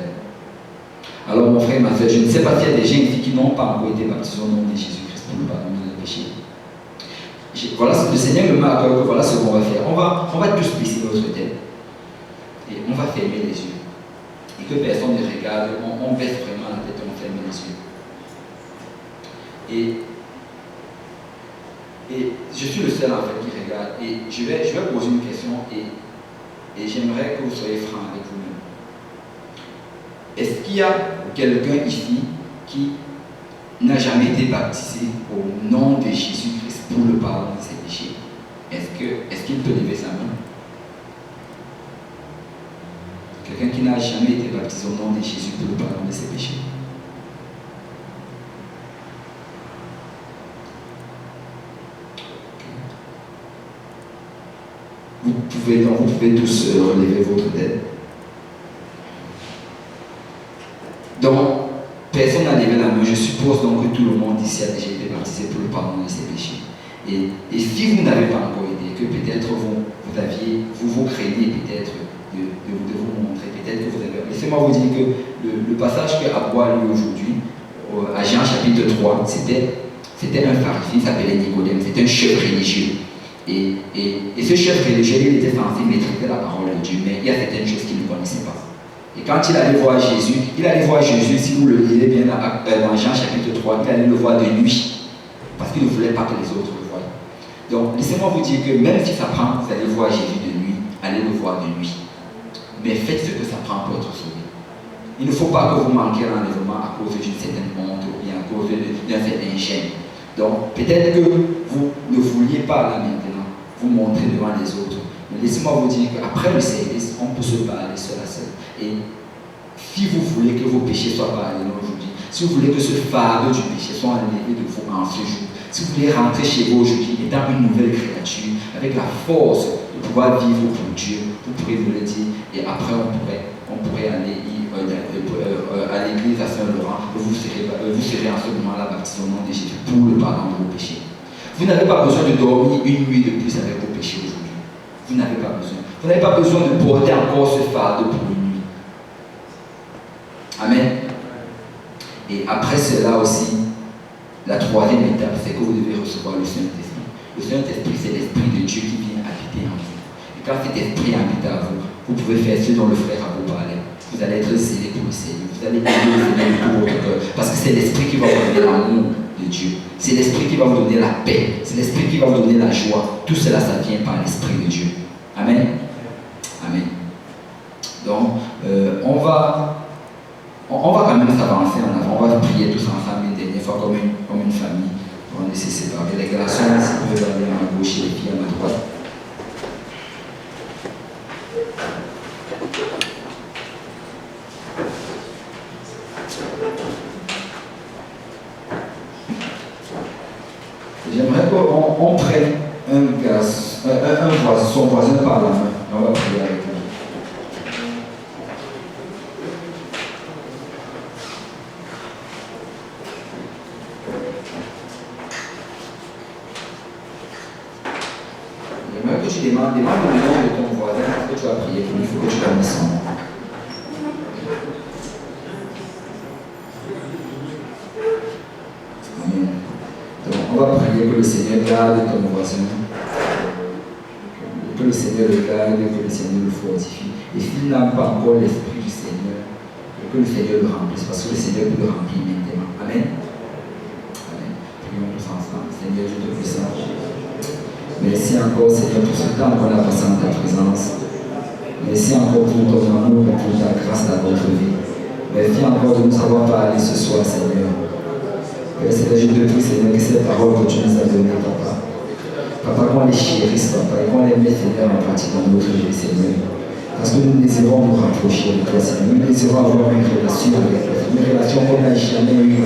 Alors mon frère, ma soeur, je ne sais pas s'il y a des gens ici qui n'ont pas encore été baptisés au nom de Jésus-Christ pour le pardon de leurs péchés. Voilà, le Seigneur me met à cœur que voilà ce qu'on va faire. On va tous baisser notre tête et on va fermer les yeux. Et que personne ne regarde, on baisse vraiment la tête, on ferme les yeux. Et je suis le seul en fait qui regarde. Et je vais poser une question et j'aimerais que vous soyez francs avec vous-même. Est-ce qu'il y a quelqu'un ici qui n'a jamais été baptisé au nom de Jésus-Christ pour le pardon de ses péchés? Est-ce qu'il peut lever sa main? Quelqu'un qui n'a jamais été baptisé au nom de Jésus pour le pardon de ses péchés? Vous pouvez tous relever votre tête. Donc, personne n'a levé la main. Je suppose donc que tout le monde ici a déjà été baptisé pour le pardon de ses péchés. Et si vous n'avez pas encore été, que peut-être vous craignez peut-être de vous montrer, peut-être que vous avez... Laissez-moi vous dire que le passage que Aboua lit aujourd'hui, à Jean chapitre 3, c'était un pharisien, il s'appelait Nicodème, c'était un chef religieux. Et ce chef religieux, il était censé maîtriser la parole de Dieu, mais il y a certaines choses qu'il ne connaissait pas. Et quand il allait voir Jésus, si vous le lisez bien dans Jean chapitre 3, il allait le voir de nuit, parce qu'il ne voulait pas que les autres le voient. Donc, laissez-moi vous dire que même si ça prend, vous allez voir Jésus de nuit, allez le voir de nuit. Mais faites ce que ça prend pour être sauvé. Il ne faut pas que vous manquiez l'enlèvement à cause d'une certaine honte ou bien à cause d'un certain gêne. Donc, peut-être que vous ne vouliez pas là maintenant vous montrer devant les autres. Mais laissez-moi vous dire qu'après le service, on peut se parler seul à seul. Et si vous voulez que vos péchés soient pardonnés aujourd'hui, si vous voulez que ce fardeau du péché soit enlevé de vous en ce jour, si vous voulez rentrer chez vous aujourd'hui étant une nouvelle créature, avec la force de pouvoir vivre pour Dieu, vous pourrez vous le dire. Et après, on pourrait aller à l'église à Saint-Laurent, vous serez en ce moment-là baptisé au nom de Jésus pour le pardon de vos péchés. Vous n'avez pas besoin de dormir une nuit de plus avec vos péchés aujourd'hui. Vous n'avez pas besoin. Vous n'avez pas besoin de porter encore ce fardeau pour une nuit. Amen. Et après cela aussi, la troisième étape, c'est que vous devez recevoir le Saint-Esprit. Le Saint-Esprit, c'est l'Esprit de Dieu qui vient habiter en vous. Et quand cet Esprit habite en vous, vous pouvez faire ce dont le frère a vous parlé. Vous allez être zélé pour le Seigneur. Vous allez aimer le Seigneur pour votre cœur. Parce que c'est l'Esprit qui va vous donner l'amour de Dieu. C'est l'Esprit qui va vous donner la paix. C'est l'Esprit qui va vous donner la joie. Tout cela, ça vient par l'Esprit de Dieu. Amen. Amen. Donc, on va quand même s'avancer en avant. On va prier tous ensemble une dernière fois comme une famille. On va laisser séparer les garçons. Si vous pouvez aller à ma gauche et les filles à ma droite. J'aimerais qu'on prenne son voisin par la main. On va prier avec lui. J'aimerais que tu demandes le nom de ton voisin parce que tu vas prier pour lui. Il faut que tu connaisses son nom. Amen. Donc, on va prier que le Seigneur garde ton voisin. Que le Seigneur le garde, que le Seigneur le fortifie. Et s'il n'a pas encore l'Esprit du Seigneur, que le Seigneur le remplisse, parce que le Seigneur peut le remplir maintenant. Amen. Amen. Prions tous ensemble. Seigneur, Dieu de puissance. Merci encore, Seigneur, pour ce temps qu'on a passé en ta présence. Merci encore pour ton amour et pour ta grâce dans notre vie. Merci encore de nous avoir parlé ce soir, Seigneur. Père Seigneur, je te prie, Seigneur, que cette parole que tu nous as donnée, Papa. Papa, qu'on les chérisse, Papa, et qu'on les mette, Seigneur, en pratique dans notre vie, Seigneur. Parce que nous désirons nous rapprocher de toi, Seigneur. Nous désirons avoir une relation avec toi, une relation qu'on n'a jamais eue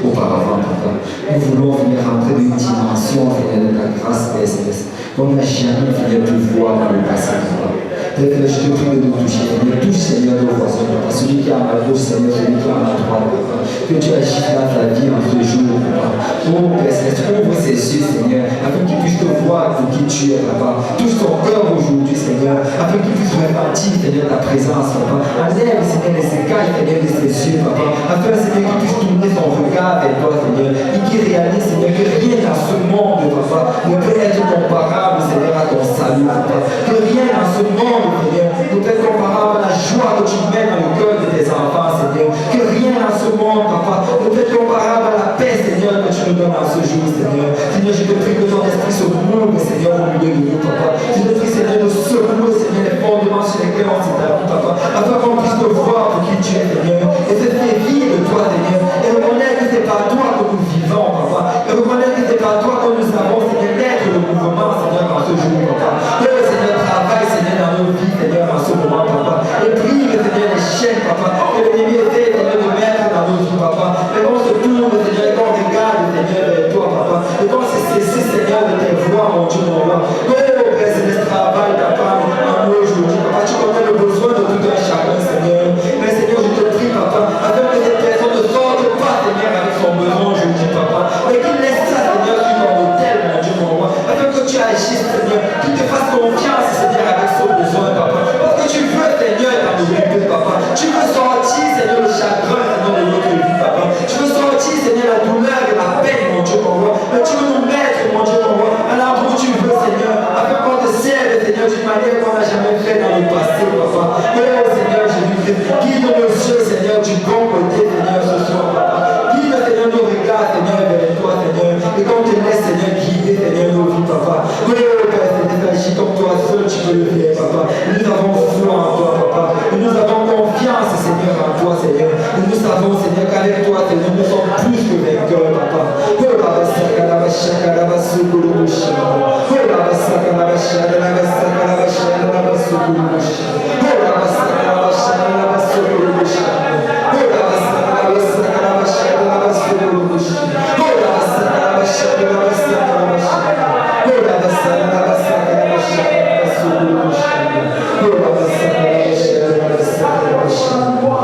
auparavant, Papa. Nous voulons venir rentrer d'une dimension, Seigneur, de ta grâce, Père Céleste, qu'on n'a jamais, Seigneur, pu voir dans le passé, Papa. Père, je te prie de nous toucher, Seigneur. Touche, Seigneur, nos voisins, Papa. Celui qui a ma gauche, Seigneur, celui qui a ma droite, Papa. Que tu agis dans ta vie en ce jour, Papa. Oh, Père Céleste, ouvre ses yeux, Seigneur, afin qu'il puisse te voir pour qui tu es, Papa. Touche ton cœur aujourd'hui, Seigneur, afin qu'il puisse ressentir, Seigneur, ta présence, Papa. Enlève, Seigneur, les écailles, Seigneur, de ses yeux, Papa. Afin, Seigneur, qu'il puisse tourner son regard vers toi, Seigneur. Et qu'il réalise, Seigneur, que rien dans ce monde, Papa, ne peut être comparable, Seigneur, à ton salut, Papa. Que rien dans ce monde, Seigneur, ne peut être comparable à la joie que tu mets dans le cœur de tes enfants, Seigneur. Que rien dans ce monde, Papa, ne peut être comparable à la paix, Seigneur, que tu nous donnes en ce jour, Seigneur. Seigneur, je te prie que ton esprit se mouve, Seigneur, au milieu de nous, Papa. Je te prie, Seigneur, de secouer, Seigneur, les fondements sur lesquels on s'est appris, Papa. Afin qu'on puisse te voir pour qui tu es, Seigneur. Et se faire vivre de toi, Seigneur. Et reconnaître que c'est par toi que nous vivons, Papa. Et reconnaître que c'est par toi que nous avons, Seigneur, d'être le mouvement, Seigneur, en ce jour, Papa. Que le Seigneur travaille, Seigneur, dans nos vies, Seigneur, en ce moment, Papa. Et brise, Seigneur, les chaînes, Papa. Que l'ennemi essaie, Seigneur, de mettre dans nos vies, Papa. Et qu'on se tourne, Seigneur, et qu'on regarde, Seigneur, vers toi, Papa. Et qu'on se cesse, Seigneur, de tes voix, mon Dieu, mon roi. Oh, Père Céleste, travaille, Papa, en nous aujourd'hui, Papa. Tu connais le besoin de tout un chacun, Seigneur. Mais Seigneur, je te prie, Papa, afin que cette personne ne sorte pas, Seigneur, avec son besoin aujourd'hui, Papa. Mais qu'il laisse ça, Seigneur, sur ton hôtel, mon Dieu, mon roi. Afin que tu agisses, Seigneur, qu'il te fasse confiance, Seigneur, avec son besoin, Papa. Parce que tu veux, Seigneur, t'en occuper, Papa. Tu veux sortir, Seigneur, le chagrin, Seigneur, de notre vie, Papa. Tu veux sortir, Seigneur, la douleur et la peine, mon Dieu, mon roi. Mais tu veux nous mettre, mon Dieu, mon roi, à l'endroit où tu veux, Seigneur, afin qu'on te serve, Seigneur, d'une manière qu'on n'a jamais fait dans le passé, Papa. Oh, Seigneur, Jésus-Christ, guide nos yeux, Seigneur, du bon côté, Seigneur, ce soir, Papa. Guide, Seigneur, nos regards, Seigneur, vers toi, Seigneur. Et qu'on te laisse, Seigneur, guider, Seigneur, nos vies, Papa. Oh, Père, Seigneur, agis comme toi seul, tu peux le faire, Papa. Nous avons foi en toi, Papa. Et nous avons confiance, Seigneur, en toi, Seigneur. Et nous savons, Seigneur, qu'avec toi, Seigneur, nous sommes plus que vainqueurs, Papa. Oh, Baba, Sakalaba, Shakalaba, Sukuru, Shama. Oh, Baba, Sakalaba, Shakalaba, Sakalaba, Shakalaba, Sukuru, Shama. Oh, Baba, Sakalaba, Shakalaba, Sukuru, Shama. Oh, Baba, Sakalaba, Sakalaba, Shakalaba, Sukuru, Shama. Oh, Baba, Sakalaba, Shakalaba, Sakalaba, Shama. Oh, Baba, Sakalaba, Sakalaba, Shakalaba, Sukuru, Shama. Oh, Baba, Sakalaba, Shakalaba, Sakalaba, Shama. Oh, Baba, Sakalaba, Shakalaba, Shakalaba, Sukuru, Shama.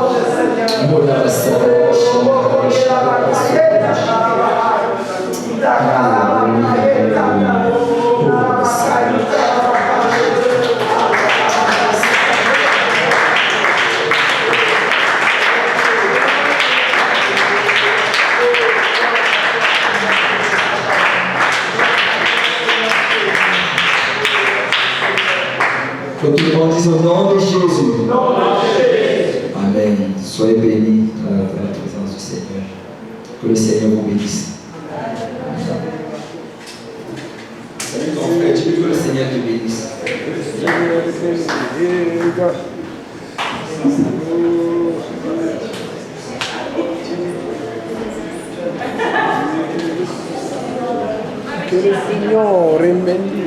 Que tout le monde dise au nom de Jésus. Amen. Soyez bénis dans la présence du Seigneur. Que le Seigneur vous bénisse. Salut ton frère, tu veux que le Seigneur te bénisse. Que le Signore bendiga.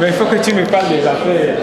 Mais il faut que tu me parles des affaires.